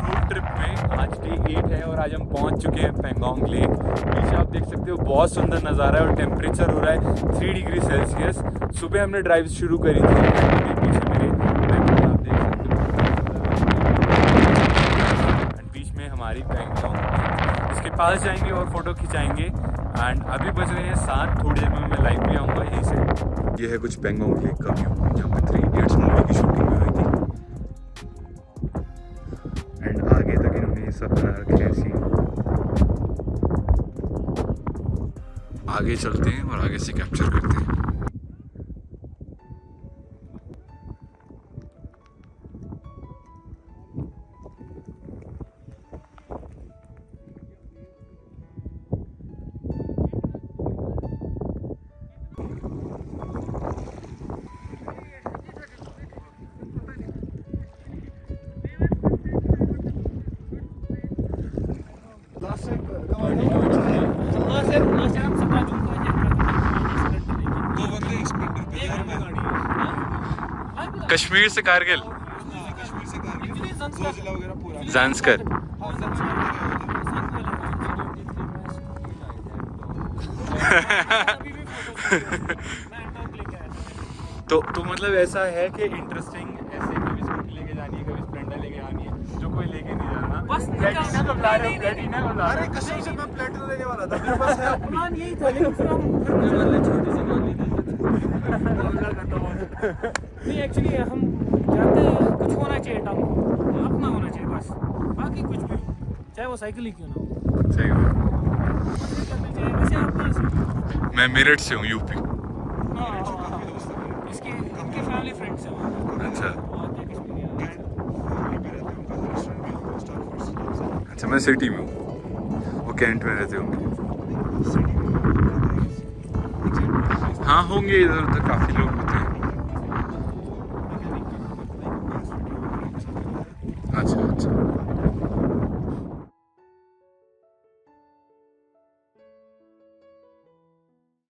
S1: रोड ट्रिप में आज डे 8 है और आज हम पहुँच चुके हैं पेंगोंग लेक। पीछे आप देख सकते हो बहुत सुंदर नज़ारा है और टेम्परेचर हो रहा है 3 डिग्री सेल्सियस। सुबह हमने ड्राइव शुरू करी थी, पीछे मेरे पास जाएंगे और फोटो खिंचाएंगे। एंड अभी बज रहे हैं 7, थोड़ी देर में मैं लाइव भी आऊँगा यहीं से। ये है कुछ पेंगोंग लेक का व्यू, यहाँ पे 3 इडियट्स मूवी की शूटिंग भी हुई थी। एंड आगे तक इन्होंने ये सब बना रखे हैं सीन। आगे चलते हैं और आगे से कैप्चर करते हैं। कश्मीर से कारगिल, ज़ांस्कर। तो मतलब ऐसा है कि इंटरेस्टिंग ऐसे कभी स्कूटी लेके जानी है, कभी स्प्लेंडर लेके जानी है, जो कोई लेके नहीं जा रहा। बस प्लेटिना को बुला रहे हो, प्लेटिना को बुला रहे हो।
S2: कसम से मैं प्लेटिना लेने वाला था, मेरे पास है
S5: प्लान यही था, लेकिन फिर हम छोटी सी मान ली थी। नहीं एक्चुअली हम चाहते हैं कुछ होना चाहिए, टाउन अपना होना चाहिए बस, बाकी कुछ भी चाहे वो साइकिल ही क्यों ना हो।
S1: सही बात।
S5: वैसे आप कहाँ से?
S1: मैं मेरठ से हूँ, यूपी।
S5: इसके इनके फैमिली फ्रेंड्स हैं।
S1: अच्छा
S2: कश्मीर।
S1: अच्छा, मैं सिटी में हूँ, वो कैंट में रहते होंगे। हाँ होंगे, इधर उधर काफ़ी लोग